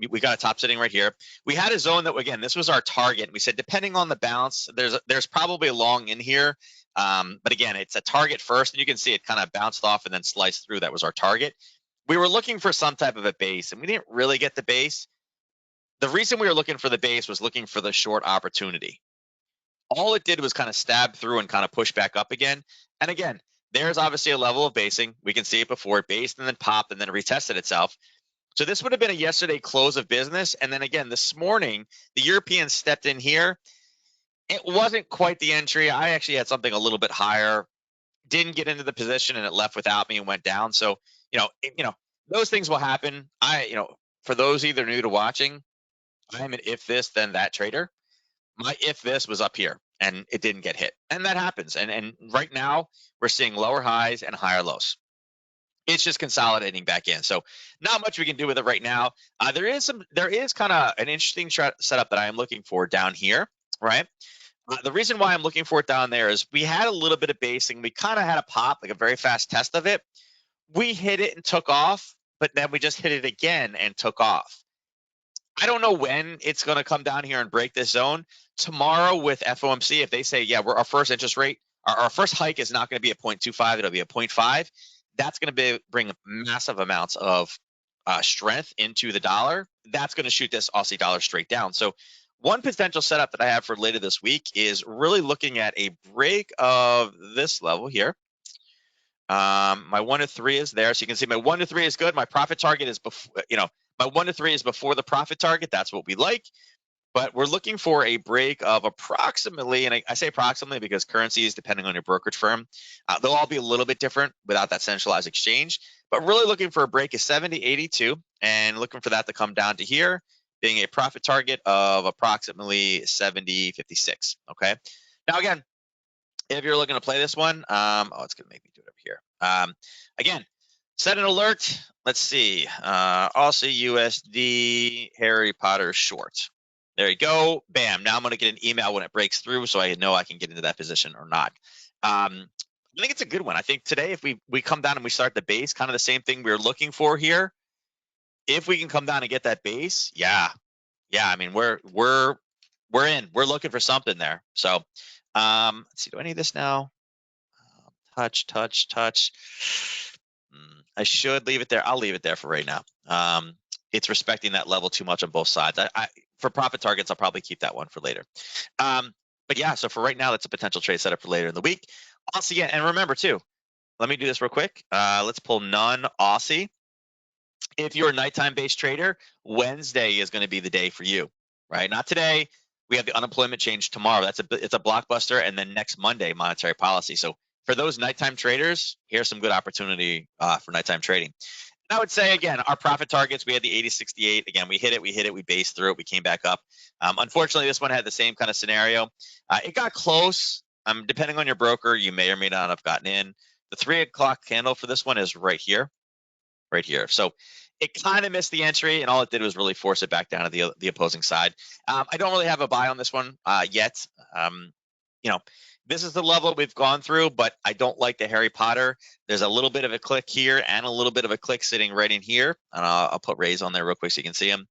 We got a top sitting right here. We had a zone that, again, this was our target. We said, depending on the balance, there's probably a long in here. But again, it's a target first, and you can see it kind of bounced off and then sliced through. That was our target. We were looking for some type of a base, and we didn't really get the base. The reason we were looking for the base was looking for the short opportunity. All it did was kind of stab through and kind of push back up again. And again, there's obviously a level of basing. We can see it before it based and then popped and then retested itself. So this would have been a yesterday close of business. And then again, this morning, the Europeans stepped in here. It wasn't quite the entry. I actually had something a little bit higher, didn't get into the position, and it left without me and went down. So, those things will happen. For those either new to watching, I'm an if this, then that trader. My if this was up here and it didn't get hit. And that happens. And right now we're seeing lower highs and higher lows. It's just consolidating back in. So not much we can do with it right now. There is kind of an interesting setup that I am looking for down here, right? The reason why I'm looking for it down there is we had a little bit of basing. We kind of had a pop, like a very fast test of it. We hit it and took off, but then we just hit it again and took off. I don't know when it's going to come down here and break this zone. Tomorrow with FOMC, if they say, yeah, our first interest rate, our first hike is not going to be a 0.25, it'll be a 0.5. That's going to bring massive amounts of strength into the dollar. That's going to shoot this Aussie dollar straight down. So one potential setup that I have for later this week is really looking at a break of this level here. My 1 to 3 is there. So you can see my 1 to 3 is good. My profit target is before, my 1 to 3 is before the profit target. That's what we like. But we're looking for a break of approximately, and I say approximately because currencies, depending on your brokerage firm, they'll all be a little bit different without that centralized exchange. But really looking for a break is 70.82 and looking for that to come down to here, being a profit target of approximately 70.56. Okay. Now, again, if you're looking to play this one, it's going to make me do it over here. Again, set an alert. Let's see. Aussie USD Harry Potter short. There you go. Bam. Now I'm going to get an email when it breaks through so I know I can get into that position or not. I think it's a good one. I think today, if we come down and we start the base, kind of the same thing we were looking for here. If we can come down and get that base, yeah. We're in. We're looking for something there. So let's see. Do I need this now? Touch. I should leave it there. I'll leave it there for right now. It's respecting that level too much on both sides. For profit targets, I'll probably keep that one for later. But yeah, so for right now, that's a potential trade setup for later in the week. Aussie, and remember too, let me do this real quick. Let's pull none Aussie. If you're a nighttime based trader, Wednesday is going to be the day for you, right? Not today. we have the unemployment change tomorrow. It's a blockbuster, and then next Monday, monetary policy. So for those nighttime traders, here's some good opportunity for nighttime trading. And I would say, again, our profit targets, we had the 80.68. Again, we hit it, we based through it, we came back up. Unfortunately, this one had the same kind of scenario. It got close. Depending on your broker, you may or may not have gotten in. The 3 o'clock candle for this one is right here. So it kind of missed the entry, and all it did was really force it back down to the opposing side. I don't really have a buy on this one yet. This is the level we've gone through, but I don't like the Harry Potter. There's a little bit of a click here and a little bit of a click sitting right in here. And I'll put rays on there real quick so you can see them.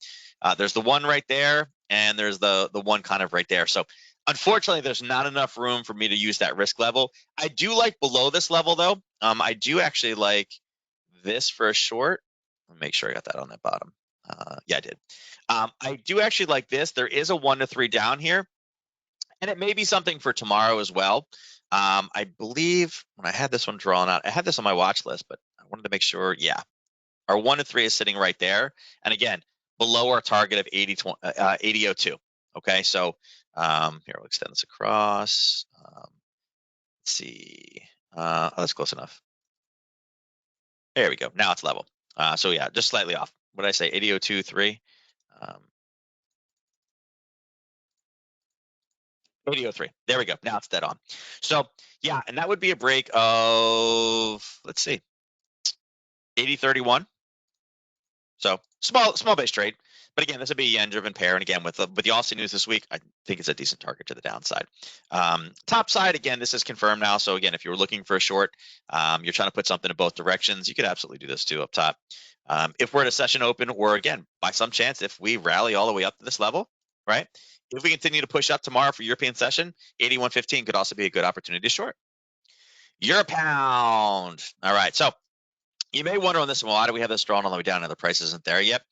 There's the one right there, and there's the one kind of right there. So unfortunately, there's not enough room for me to use that risk level. I do like below this level, though. I do actually like this for a short. Let me make sure I got that on that bottom. Yeah, I did. I do actually like this. There is a 1 to 3 down here, and it may be something for tomorrow as well. I believe when I had this one drawn out, I had this on my watch list, but I wanted to make sure. Yeah, our 1 to 3 is sitting right there, and again, below our target of 80.02. Okay, so here we'll extend this across. Let's see. Oh, that's close enough. There we go. Now it's level. So yeah, just slightly off. What did I say? 80.02.3. 80.03. There we go. Now it's dead on. So yeah, and that would be a break of, let's see, 80.31. So small base trade. But again, this would be a yen-driven pair. And again, with the Aussie news this week, I think it's a decent target to the downside. Top side, again, this is confirmed now. So again, if you were looking for a short, you're trying to put something in both directions, you could absolutely do this too up top. If we're at a session open, or again, by some chance, if we rally all the way up to this level, right? If we continue to push up tomorrow for European session, 81.15 could also be a good opportunity to short. Euro pound. All right. So you may wonder on this one, why do we have this drawn all the way down and the price isn't there yet?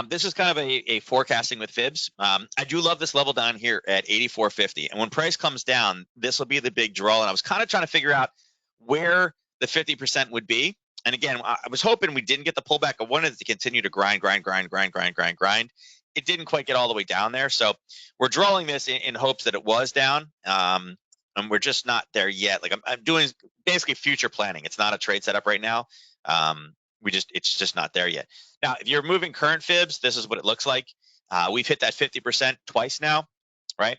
This is kind of a forecasting with fibs. I do love this level down here at 84.50. And when price comes down, this will be the big draw. And I was kind of trying to figure out where the 50% would be. And again, I was hoping we didn't get the pullback. I wanted to continue to grind. It didn't quite get all the way down there. So we're drawing this in hopes that it was down. And we're just not there yet. Like I'm doing basically future planning. It's not a trade setup right now. It's just not there yet. Now, if you're moving current fibs, this is what it looks like. We've hit that 50% twice now, right?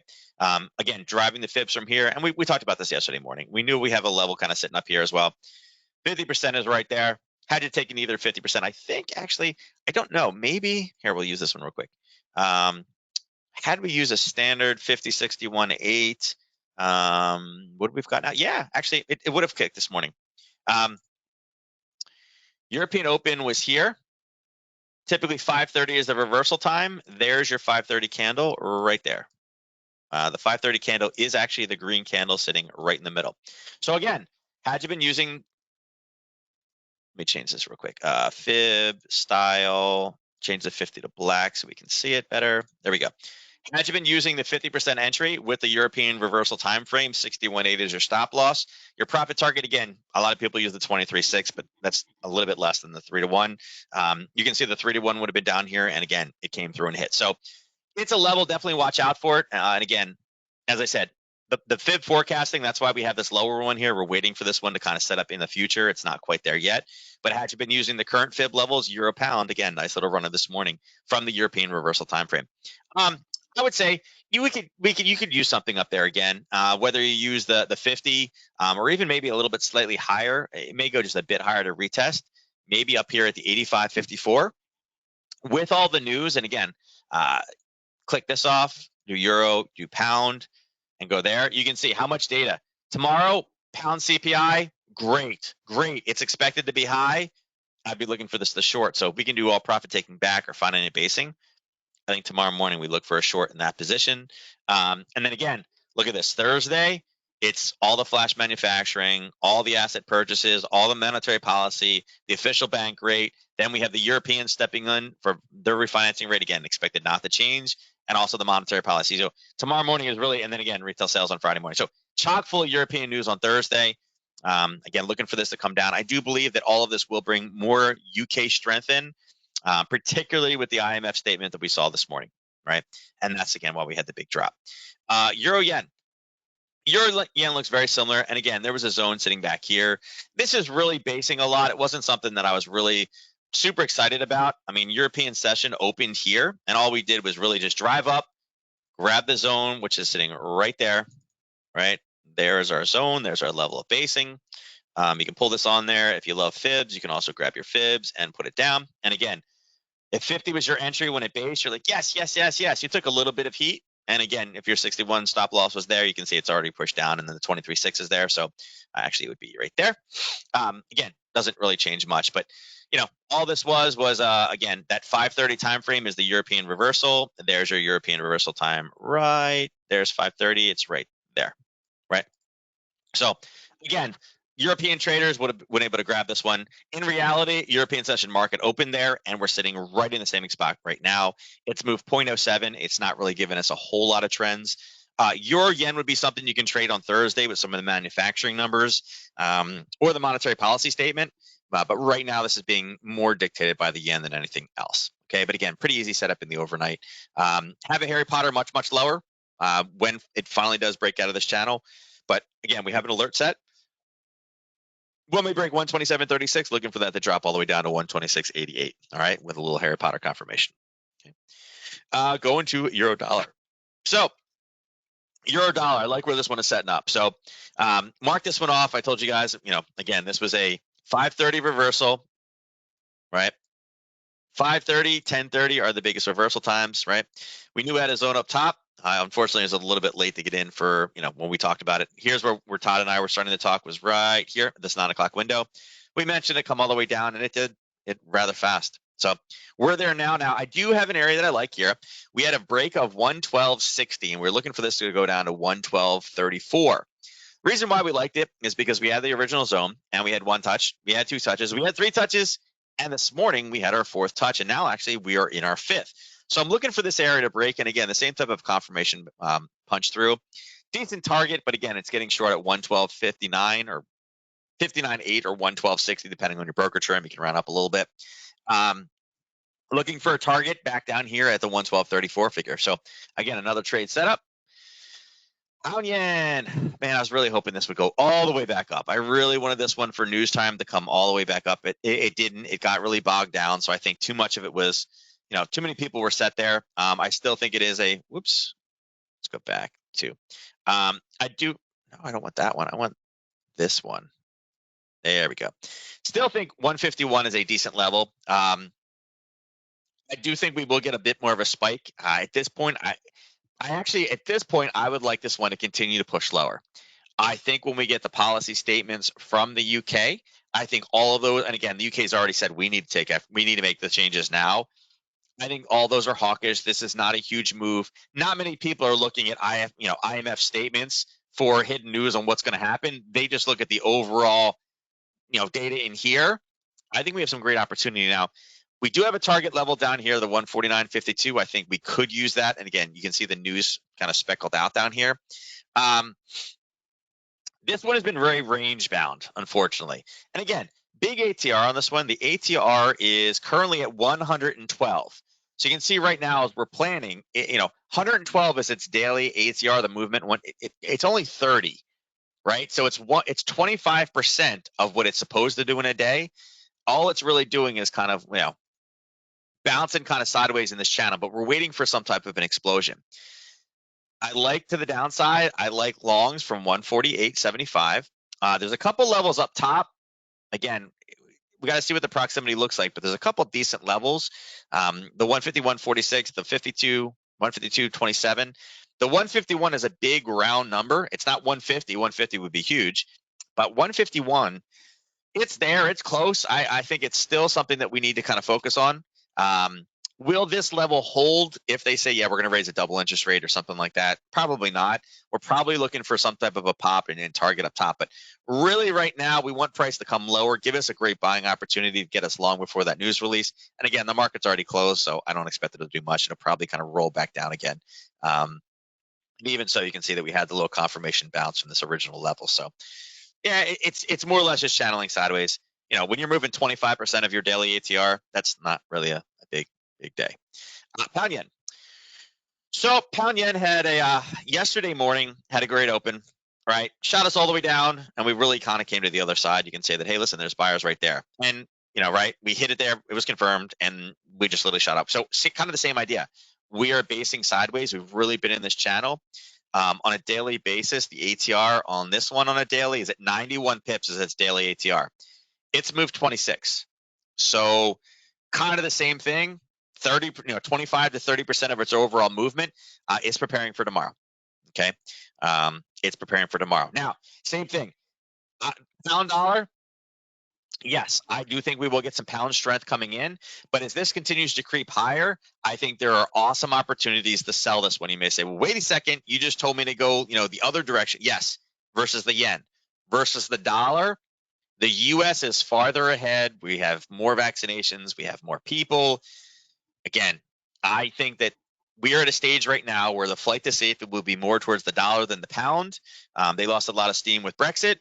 Again, driving the fibs from here. And we talked about this yesterday morning. We knew we have a level kind of sitting up here as well. 50% is right there. Had you taken either 50%, I think actually, I don't know. Maybe, here, we'll use this one real quick. Had we use a standard 50.61.8, what we've got now? Yeah, actually, it would have kicked this morning. European Open was here. Typically 5:30 is the reversal time. There's your 5:30 candle right there. The 5:30 candle is actually the green candle sitting right in the middle. So again, had you been using, let me change this real quick. Fib, style, change the 50 to black so we can see it better. There we go. Had you been using the 50% entry with the European reversal time frame, 61.8 is your stop loss. Your profit target, again, a lot of people use the 23.6, but that's a little bit less than the 3 to 1. You can see the 3 to 1 would have been down here, and again, it came through and hit. So it's a level, definitely watch out for it. And again, as I said, the fib forecasting, that's why we have this lower one here. We're waiting for this one to kind of set up in the future. It's not quite there yet. But had you been using the current fib levels, euro pound, again, nice little runner this morning from the European reversal time frame. I would say you could use something up there again, whether you use the 50 or even maybe a little bit slightly higher. It may go just a bit higher to retest, maybe up here at the 85.54 with all the news. And again, click this off, do euro, do pound, and go there. You can see how much data. Tomorrow, pound CPI, great. It's expected to be high. I'd be looking for the short. So if we can do all profit taking back or find any basing, I think tomorrow morning we look for a short in that position. And then again, look at this. Thursday, it's all the flash manufacturing, all the asset purchases, all the monetary policy, the official bank rate. Then we have the Europeans stepping in for their refinancing rate, again, expected not to change, and also the monetary policy. So tomorrow morning is really, and then again, retail sales on Friday morning. So chock full of European news on Thursday. Again, looking for this to come down. I do believe that all of this will bring more UK strength in, particularly with the IMF statement that we saw this morning. right? And that's again why we had the big drop. Euro yen. Euro yen looks very similar. And again, there was a zone sitting back here. This is really basing a lot. It wasn't something that I was really super excited about. I mean, European session opened here, and all we did was really just drive up, grab the zone, which is sitting right there, right? There's our zone. There's our level of basing. You can pull this on there. If you love fibs, you can also grab your fibs and put it down. And again, if 50 was your entry when it based, you're like, yes, yes, yes, yes. You took a little bit of heat. And again, if your 61 stop loss was there, you can see it's already pushed down, and then the 23.6 is there. So actually it would be right there. Again, doesn't really change much, but all this was again, that 5:30 time frame is the European reversal. There's your European reversal time right. There's 5:30. It's right there, right? So again, European traders would have been able to grab this one. In reality, European session market opened there, and we're sitting right in the same spot right now. It's moved 0.07. It's not really giving us a whole lot of trends. Euro yen would be something you can trade on Thursday with some of the manufacturing numbers or the monetary policy statement. But right now, this is being more dictated by the yen than anything else. Okay, but again, pretty easy setup in the overnight. Have a Harry Potter much, much lower when it finally does break out of this channel. But again, we have an alert set. When we break 127.36, looking for that to drop all the way down to 126.88. All right, with a little Harry Potter confirmation. Okay. Going to euro dollar. So euro dollar, I like where this one is setting up. So mark this one off. I told you guys, again, this was a 5:30 reversal, right? 5:30, 10:30 are the biggest reversal times, right? We knew we had a zone up top. Unfortunately, it was a little bit late to get in for, when we talked about it. Here's where Todd and I were starting to talk, was right here, this 9 o'clock window. We mentioned it come all the way down, and it did it rather fast. So we're there now. Now, I do have an area that I like here. We had a break of 112.60, and we're looking for this to go down to 112.34. Reason why we liked it is because we had the original zone, and we had one touch. We had two touches. We had three touches. And this morning we had our fourth touch, and now actually we are in our fifth. So I'm looking for this area to break. And again, the same type of confirmation punch through. Decent target, but again, it's getting short at 112.59 or 59.8 or 112.60, depending on your broker term. You can round up a little bit. Looking for a target back down here at the 112.34 figure. So again, another trade setup. Pound yen, man, I was really hoping this would go all the way back up. I really wanted this one for news time to come all the way back up. It didn't. It got really bogged down. So I think too much of it was, too many people were set there. I still think it is a, whoops, let's go back to, no, I don't want that one. I want this one. There we go. Still think 151 is a decent level. I do think we will get a bit more of a spike. At this point, at this point, I would like this one to continue to push lower. I think when we get the policy statements from the UK, I think all of those, and again, the UK has already said we need to make the changes now. I think all those are hawkish. This is not a huge move. Not many people are looking at IMF statements for hidden news on what's going to happen. They just look at the overall, data in here. I think we have some great opportunity now. We do have a target level down here, the 149.52. I think we could use that. And again, you can see the news kind of speckled out down here. This one has been very range bound, unfortunately. And again, big ATR on this one. The ATR is currently at 112. So you can see right now as we're planning, 112 is its daily ATR, the movement one. It's only 30, right? So it's 25% of what it's supposed to do in a day. All it's really doing is kind of, bouncing kind of sideways in this channel, but we're waiting for some type of an explosion. I like to the downside. I like longs from 148.75. There's a couple levels up top. Again, we got to see what the proximity looks like, but there's a couple decent levels. The 151.46, the 52, 152.27. The 151 is a big round number. It's not 150. 150 would be huge, but 151, it's there. It's close. I think it's still something that we need to kind of focus on. Will this level hold if they say, yeah, we're going to raise a double interest rate or something like that? Probably not. We're probably looking for some type of a pop and target up top. But really right now, we want price to come lower, give us a great buying opportunity to get us long before that news release. And again, the market's already closed, so I don't expect it to do much. It'll probably kind of roll back down again. And even so, you can see that we had the little confirmation bounce from this original level. So yeah, it's more or less just channeling sideways. When you're moving 25% of your daily ATR, that's not really a big day. Pound yen. So pound yen had a yesterday morning had a great open, right? Shot us all the way down, and we really kind of came to the other side. You can say that, hey, listen, there's buyers right there, and right, we hit it there. It was confirmed, and we just literally shot up. So kind of the same idea. We are basing sideways. We've really been in this channel on a daily basis. The ATR on this one on a daily is at 91 pips as its daily ATR. It's moved 26. So kind of the same thing. 25 to 30% of its overall movement is preparing for tomorrow. Okay, it's preparing for tomorrow. Now, same thing. Pound dollar. Yes, I do think we will get some pound strength coming in, but as this continues to creep higher, I think there are awesome opportunities to sell this one. You may say, well, wait a second, you just told me to go, the other direction. Yes, versus the yen, versus the dollar. The US is farther ahead. We have more vaccinations, we have more people. Again, I think that we are at a stage right now where the flight to safety will be more towards the dollar than the pound. They lost a lot of steam with Brexit.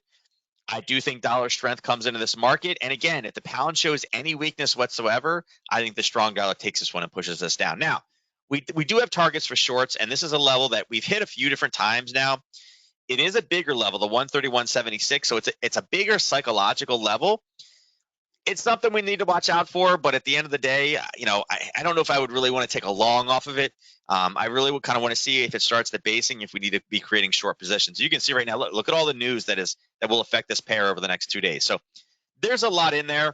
I do think dollar strength comes into this market. And again, if the pound shows any weakness whatsoever, I think the strong dollar takes this one and pushes us down. Now, we do have targets for shorts, and this is a level that we've hit a few different times now. It is a bigger level, the 131.76. So it's a bigger psychological level. It's something we need to watch out for, but at the end of the day, I don't know if I would really want to take a long off of it. I really would kind of want to see if it starts the basing, if we need to be creating short positions. You can see right now, look at all the news that will affect this pair over the next 2 days. So there's a lot in there.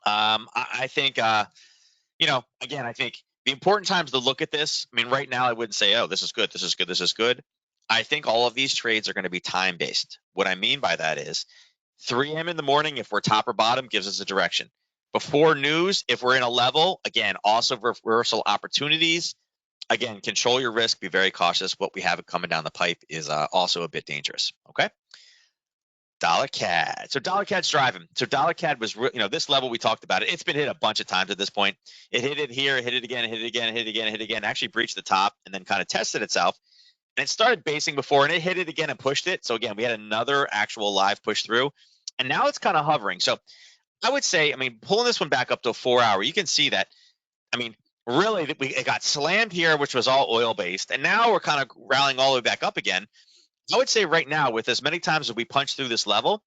I think, again, I think the important times to look at this. I mean, right now, I wouldn't say, oh, this is good, this is good, this is good. I think all of these trades are going to be time based. What I mean by that is 3 a.m. in the morning, if we're top or bottom, gives us a direction. Before news, if we're in a level, again, also reversal opportunities. Again, control your risk, be very cautious. What we have coming down the pipe is also a bit dangerous. Okay. Dollar CAD. So dollar CAD's driving. So dollar CAD was, this level we talked about it. It's been hit a bunch of times at this point. It hit it here, hit it again, hit it again, hit it again, hit it again. Actually breached the top and then kind of tested itself. And it started basing before, and it hit it again and pushed it. So again, we had another actual live push through, and now it's kind of hovering. So I would say, pulling this one back up to a 4 hour, you can see that. Really, it got slammed here, which was all oil based, and now we're kind of rallying all the way back up again. I would say right now, with as many times as we punch through this level,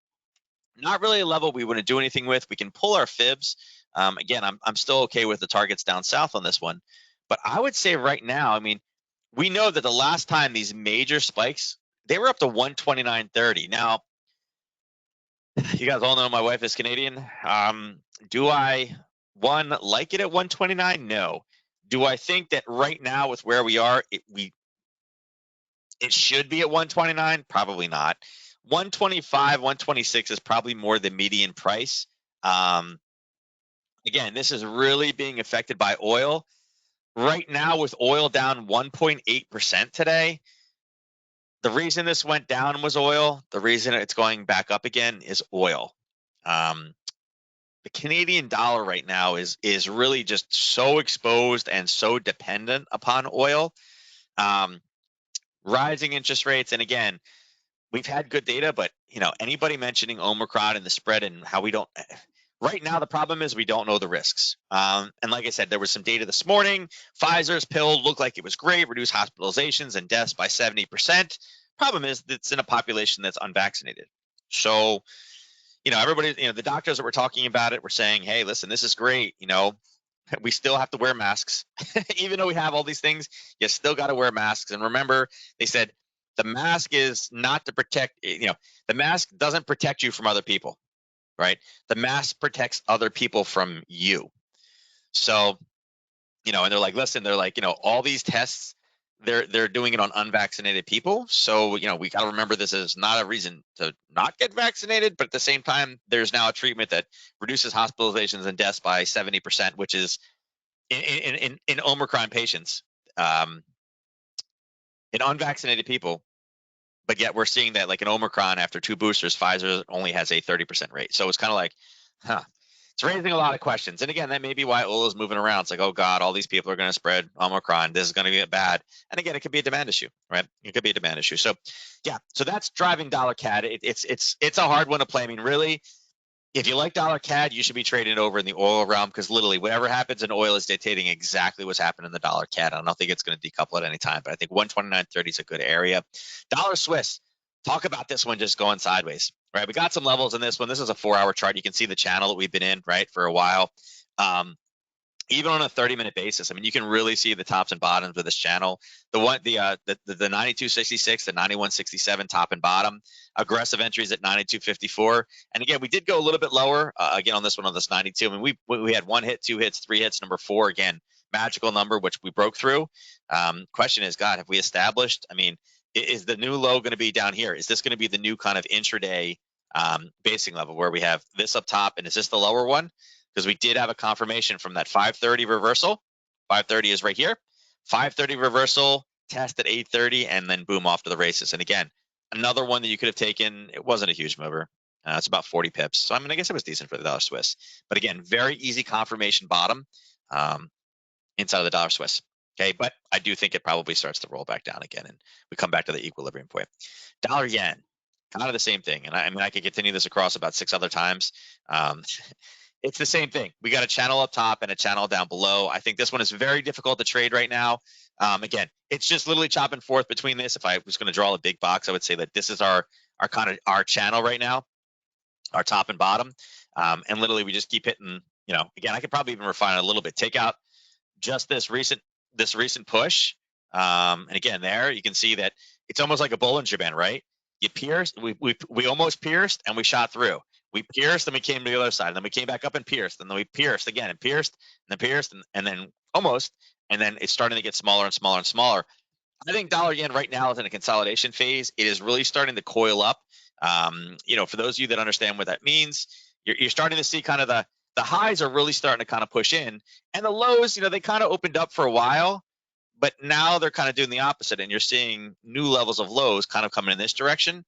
not really a level we want to do anything with. We can pull our fibs. Again, I'm still okay with the targets down south on this one, but I would say right now, we know that the last time these major spikes, they were up to 129.30. Now, you guys all know my wife is Canadian. Do I like it at 129? No. Do I think that right now with where we are, it should be at 129? Probably not. 125, 126 is probably more the median price. Again, this is really being affected by oil. Right now, with oil down 1.8% today, the reason this went down was oil. The reason it's going back up again is oil. The Canadian dollar right now is really just so exposed and so dependent upon oil. Rising interest rates, and again, we've had good data, but anybody mentioning Omicron and the spread and how we don't. Right now, the problem is we don't know the risks. And like I said, there was some data this morning. Pfizer's pill looked like it was great, reduced hospitalizations and deaths by 70%. Problem is it's in a population that's unvaccinated. So, everybody, the doctors that were talking about it were saying, hey, listen, this is great. We still have to wear masks. Even though we have all these things, you still got to wear masks. And remember, they said the mask is not to protect, the mask doesn't protect you from other people. Right? The mask protects other people from you. So, and they're like, listen, all these tests, they're doing it on unvaccinated people. So, we got to remember this is not a reason to not get vaccinated, but at the same time, there's now a treatment that reduces hospitalizations and deaths by 70%, which is in Omicron patients, in unvaccinated people. But yet we're seeing that like in Omicron, after 2 boosters, Pfizer only has a 30% rate. So it's kind of like, it's raising a lot of questions. And again, that may be why oil is moving around. It's like, oh God, all these people are going to spread Omicron. This is going to get bad. And again, it could be a demand issue, right? It could be a demand issue. So yeah, so that's driving dollar CAD. It's a hard one to play. Really, if you like dollar CAD, you should be trading over in the oil realm because literally whatever happens in oil is dictating exactly what's happening in the dollar CAD. I don't think it's going to decouple at any time, but I think 129.30 is a good area. Dollar Swiss, talk about this one just going sideways, right? We got some levels in this one. This is a 4-hour chart. You can see the channel that we've been in, right, for a while. Even on a 30-minute basis, I mean, you can really see the tops and bottoms of this channel. The 92.66, the 91.67 top and bottom, aggressive entries at 92.54. And again, we did go a little bit lower again on this one, on this 92. I mean, we had 1 hit, 2 hits, 3 hits. Number 4, again, magical number, which we broke through. Question is, God, have we established? I mean, is the new low going to be down here? Is this going to be the new kind of intraday basing level where we have this up top, and is this the lower one? Because we did have a confirmation from that 530 reversal. 530 is right here. 530 reversal, test at 830, and then boom, off to the races. And again, another one that you could have taken. It wasn't a huge mover. It's about 40 pips. So, I mean, I guess it was decent for the dollar Swiss. But again, very easy confirmation bottom inside of the dollar Swiss. Okay, but I do think it probably starts to roll back down again, and we come back to the equilibrium point. Dollar yen, kind of the same thing. And I mean, I could continue this across about 6 other times. It's the same thing. We got a channel up top and a channel down below. I think this one is very difficult to trade right now. Again, it's just literally chopping forth between this. If I was going to draw a big box, I would say that this is our kind of our channel right now, our top and bottom. And literally we just keep hitting, again, I could probably even refine it a little bit. Take out just this recent push. And again, there you can see that it's almost like a Bollinger Band, right? You pierced, we almost pierced and we shot through. We pierced and we came to the other side, and then we came back up and pierced, and then we pierced again and pierced and then pierced and then almost, and then it's starting to get smaller and smaller and smaller. I think dollar yen right now is in a consolidation phase. It is really starting to coil up. For those of you that understand what that means, you're starting to see kind of the highs are really starting to kind of push in, and the lows, they kind of opened up for a while, but now they're kind of doing the opposite, and you're seeing new levels of lows kind of coming in this direction.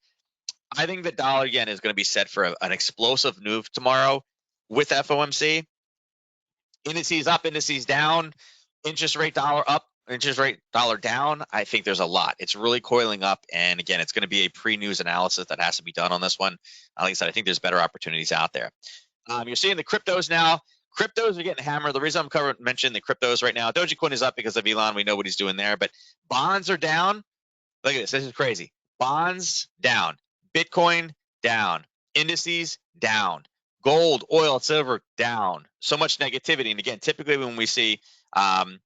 I think the dollar yen is going to be set for an explosive move tomorrow with FOMC. Indices up, indices down, interest rate dollar up, interest rate dollar down. I think there's a lot. It's really coiling up. And again, it's going to be a pre-news analysis that has to be done on this one. Like I said, I think there's better opportunities out there. You're seeing the cryptos now. Cryptos are getting hammered. The reason I'm mentioning the cryptos right now, Dogecoin is up because of Elon. We know what he's doing there. But bonds are down. Look at this. This is crazy. Bonds down. Bitcoin down. Indices down. Gold, oil, silver down. So much negativity. And again, typically when we see the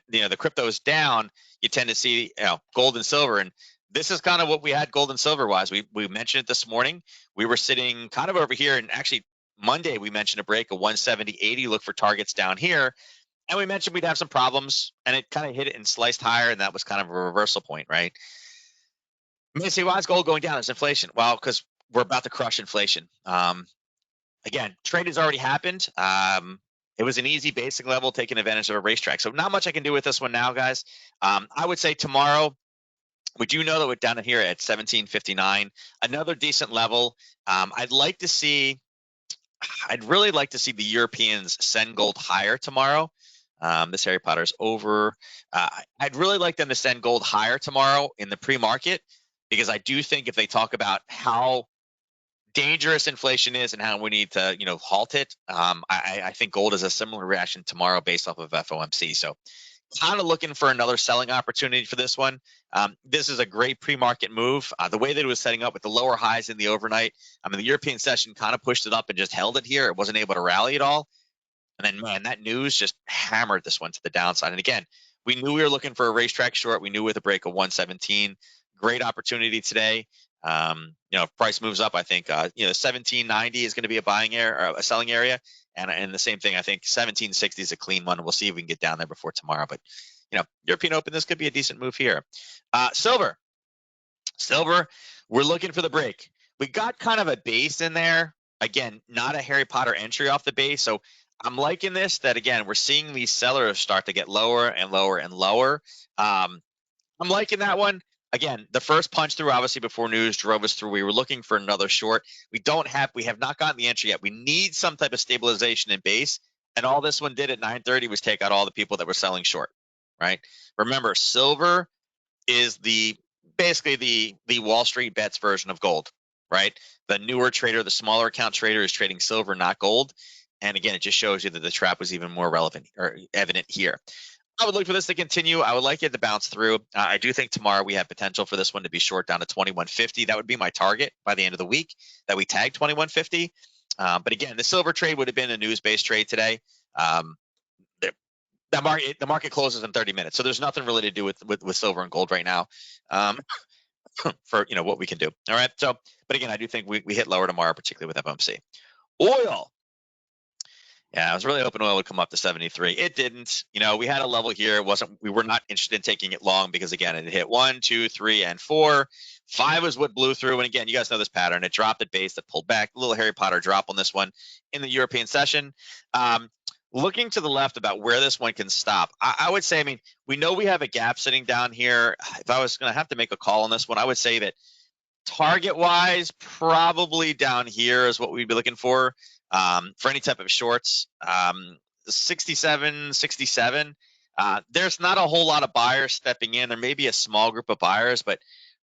cryptos down, you tend to see gold and silver. And this is kind of what we had gold and silver wise. We mentioned it this morning. We were sitting kind of over here, and actually Monday we mentioned a break of 170.80. Look for targets down here. And we mentioned we'd have some problems, and it kind of hit it and sliced higher, and that was kind of a reversal point, right? I'm going to say, why is gold going down? It's inflation. Well, because we're about to crush inflation. Again, trade has already happened. It was an easy basic level, taking advantage of a racetrack. So not much I can do with this one now, guys. I would say tomorrow, we do know that we're down here at 1759, another decent level. I'd really like to see the Europeans send gold higher tomorrow. This Harry Potter's over. I'd really like them to send gold higher tomorrow in the pre-market, because I do think if they talk about how dangerous inflation is and how we need to, halt it, I think gold is a similar reaction tomorrow based off of FOMC. So kind of looking for another selling opportunity for this one. This is a great pre-market move. The way that it was setting up with the lower highs in the overnight, the European session kind of pushed it up and just held it here. It wasn't able to rally at all. And then, man, that news just hammered this one to the downside. And again, we knew we were looking for a racetrack short. We knew with a break of 117, great opportunity today. If price moves up, I think 1790 is going to be a buying area or a selling area, and the same thing. I think 1760 is a clean one. We'll see if we can get down there before tomorrow. But European Open, this could be a decent move here. Silver, we're looking for the break. We got kind of a base in there. Again, not a Harry Potter entry off the base, so I'm liking this. That again, we're seeing these sellers start to get lower and lower and lower. I'm liking that one. Again, the first punch through, obviously, before news drove us through. We were looking for another short. We have not gotten the entry yet. We need some type of stabilization in base. And all this one did at 9:30 was take out all the people that were selling short, right? Remember, silver is basically the Wall Street bets version of gold, right? The newer trader, the smaller account trader is trading silver, not gold. And again, it just shows you that the trap was even more relevant or evident here. I would look for this to continue. I would like it to bounce through. I do think tomorrow we have potential for this one to be short down to 2150. That would be my target by the end of the week, that we tag 2150. But again, the silver trade would have been a news-based trade today. The market closes in 30 minutes, so there's nothing really to do with silver and gold right now. For what we can do. All right. So, but again, I do think we hit lower tomorrow, particularly with FOMC. Oil. Yeah, I was really hoping oil would come up to 73. It didn't. We had a level here. We were not interested in taking it long because again, it hit 1, 2, 3, and 4. 5 was what blew through. And again, you guys know this pattern. It dropped at base, that pulled back. A little Harry Potter drop on this one in the European session. Looking to the left about where this one can stop, I would say, we know we have a gap sitting down here. If I was going to have to make a call on this one, I would say that target-wise, probably down here is what we'd be looking for any type of shorts. 67, 67. There's not a whole lot of buyers stepping in. There may be a small group of buyers, but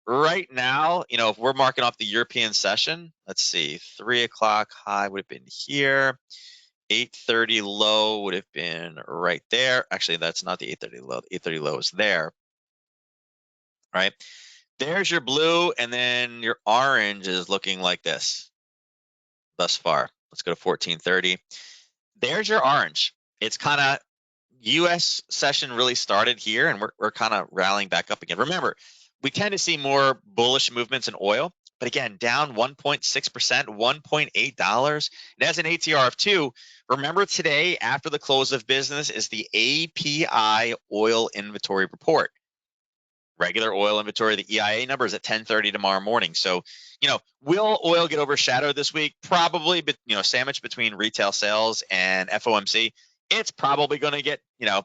right now, if we're marking off the European session, let's see, 3 o'clock high would have been here. 830 low would have been right there. Actually, that's not the 830 low. The 830 low is there, right? There's your blue, and then your orange is looking like this thus far. Let's go to 1430. There's your orange. It's kind of U.S. session really started here, and we're kind of rallying back up again. Remember, we tend to see more bullish movements in oil, but again, down 1.6%, $1.8. It has an ATR of 2. Remember, today, after the close of business, is the API oil inventory report. Regular oil inventory, the EIA number is at 10:30 tomorrow morning. So, will oil get overshadowed this week? Probably, but sandwiched between retail sales and FOMC, it's probably going to get, going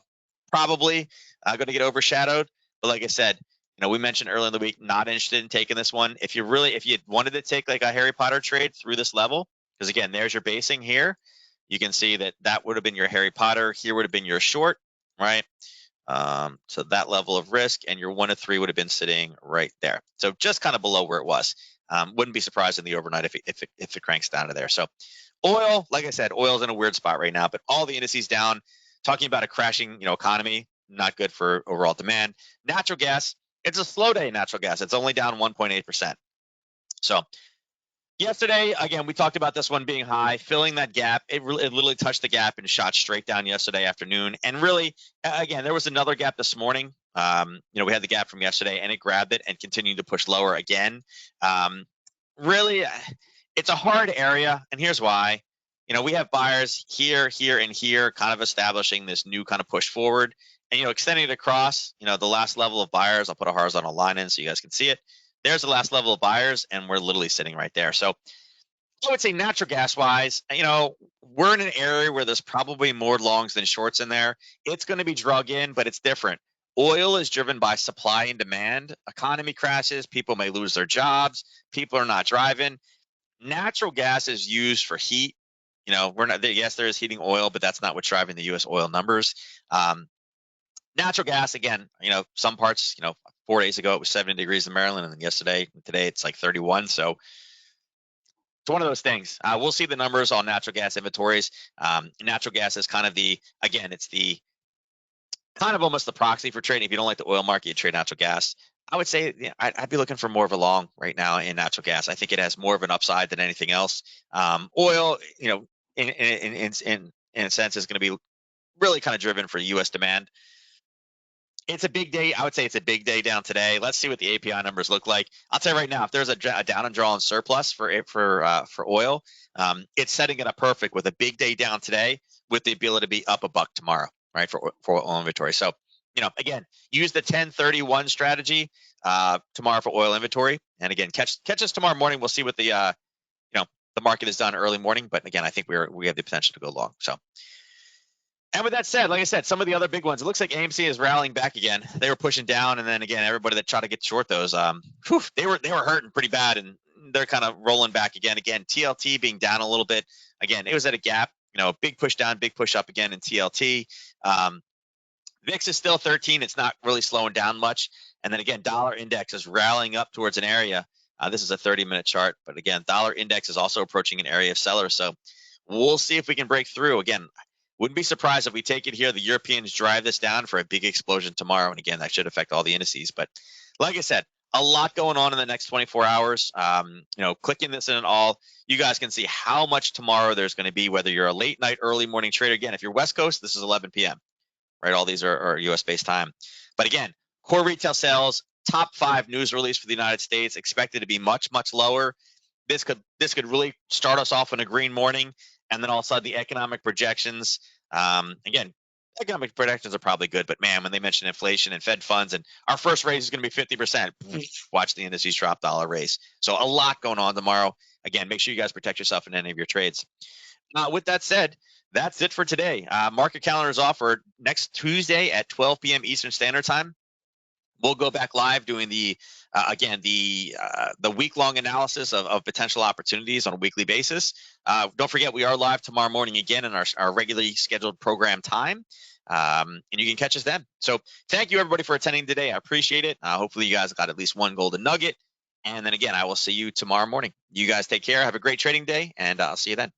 to get overshadowed. But like I said, we mentioned earlier in the week, not interested in taking this one. If you wanted to take like a Harry Potter trade through this level, because again, there's your basing here. You can see that would have been your Harry Potter. Here would have been your short, right? So that level of risk, and your 1 to 3 would have been sitting right there. So just kind of below where it was. Wouldn't be surprised in the overnight if it cranks down to there. So oil, like I said, oil's in a weird spot right now, but all the indices down. Talking about a crashing, economy, not good for overall demand. Natural gas, it's a slow day in natural gas. It's only down 1.8%. So yesterday, again, we talked about this one being high, filling that gap. It literally touched the gap and shot straight down yesterday afternoon. And really, again, there was another gap this morning. We had the gap from yesterday, and it grabbed it and continued to push lower again. Really, it's a hard area, and here's why. We have buyers here, here, and here, kind of establishing this new kind of push forward, and extending it across. The last level of buyers. I'll put a horizontal line in so you guys can see it. There's the last level of buyers, and we're literally sitting right there. So I would say natural gas wise, we're in an area where there's probably more longs than shorts in there. It's going to be drug in, but it's different. Oil is driven by supply and demand. Economy crashes, people may lose their jobs, people are not driving. Natural gas is used for heat. We're not there. Yes, there is heating oil, but that's not what's driving the U.S. oil numbers. Natural gas, again, some parts, 4 days ago it was 70 degrees in Maryland, and then today it's like 31. So it's one of those things. We'll see the numbers on natural gas inventories. Natural gas is kind of it's the kind of almost the proxy for trading. If you don't like the oil market, you trade natural gas. I would say I'd be looking for more of a long right now in natural gas. I think it has more of an upside than anything else. Oil, in a sense, is going to be really kind of driven for U.S. demand. It's a big day. I would say it's a big day down today. Let's see what the API numbers look like. I'll tell you right now, if there's a down and draw in surplus for oil, it's setting it up perfect with a big day down today with the ability to be up $1 tomorrow, right, for oil inventory. So, again, use the 1031 strategy tomorrow for oil inventory. And again, catch us tomorrow morning. We'll see what the market is done early morning. But again, I think we have the potential to go long. So. And with that said, like I said, some of the other big ones, it looks like AMC is rallying back again. They were pushing down, and then again, everybody that tried to get short those, they were hurting pretty bad, and they're kind of rolling back again. Again, TLT being down a little bit. Again, it was at a gap. Big push down, big push up again in TLT. VIX is still 13. It's not really slowing down much. And then again, dollar index is rallying up towards an area This is a 30-minute chart, but again, dollar index is also approaching an area of seller. So we'll see if we can break through. Again, wouldn't be surprised if we take it here. The Europeans drive this down for a big explosion tomorrow. And again, that should affect all the indices. But like I said, a lot going on in the next 24 hours. Clicking this in and all, you guys can see how much tomorrow there's going to be, whether you're a late night, early morning trader. Again, if you're West Coast, this is 11 p.m., right? All these are US based time. But again, core retail sales, top 5 news release for the United States, expected to be much, much lower. This could really start us off on a green morning. And then also the economic projections. Again, economic projections are probably good, but man, when they mention inflation and Fed funds and our first raise is going to be 50%, watch the indices drop dollar raise. So a lot going on tomorrow. Again, make sure you guys protect yourself in any of your trades. With that said, that's it for today. Market calendar is off for next Tuesday at 12 p.m. Eastern Standard Time. We'll go back live doing the week-long analysis of potential opportunities on a weekly basis. Don't forget, we are live tomorrow morning again in our regularly scheduled program time, and you can catch us then. So thank you, everybody, for attending today. I appreciate it. Hopefully, you guys got at least one golden nugget. And then again, I will see you tomorrow morning. You guys take care. Have a great trading day, and I'll see you then.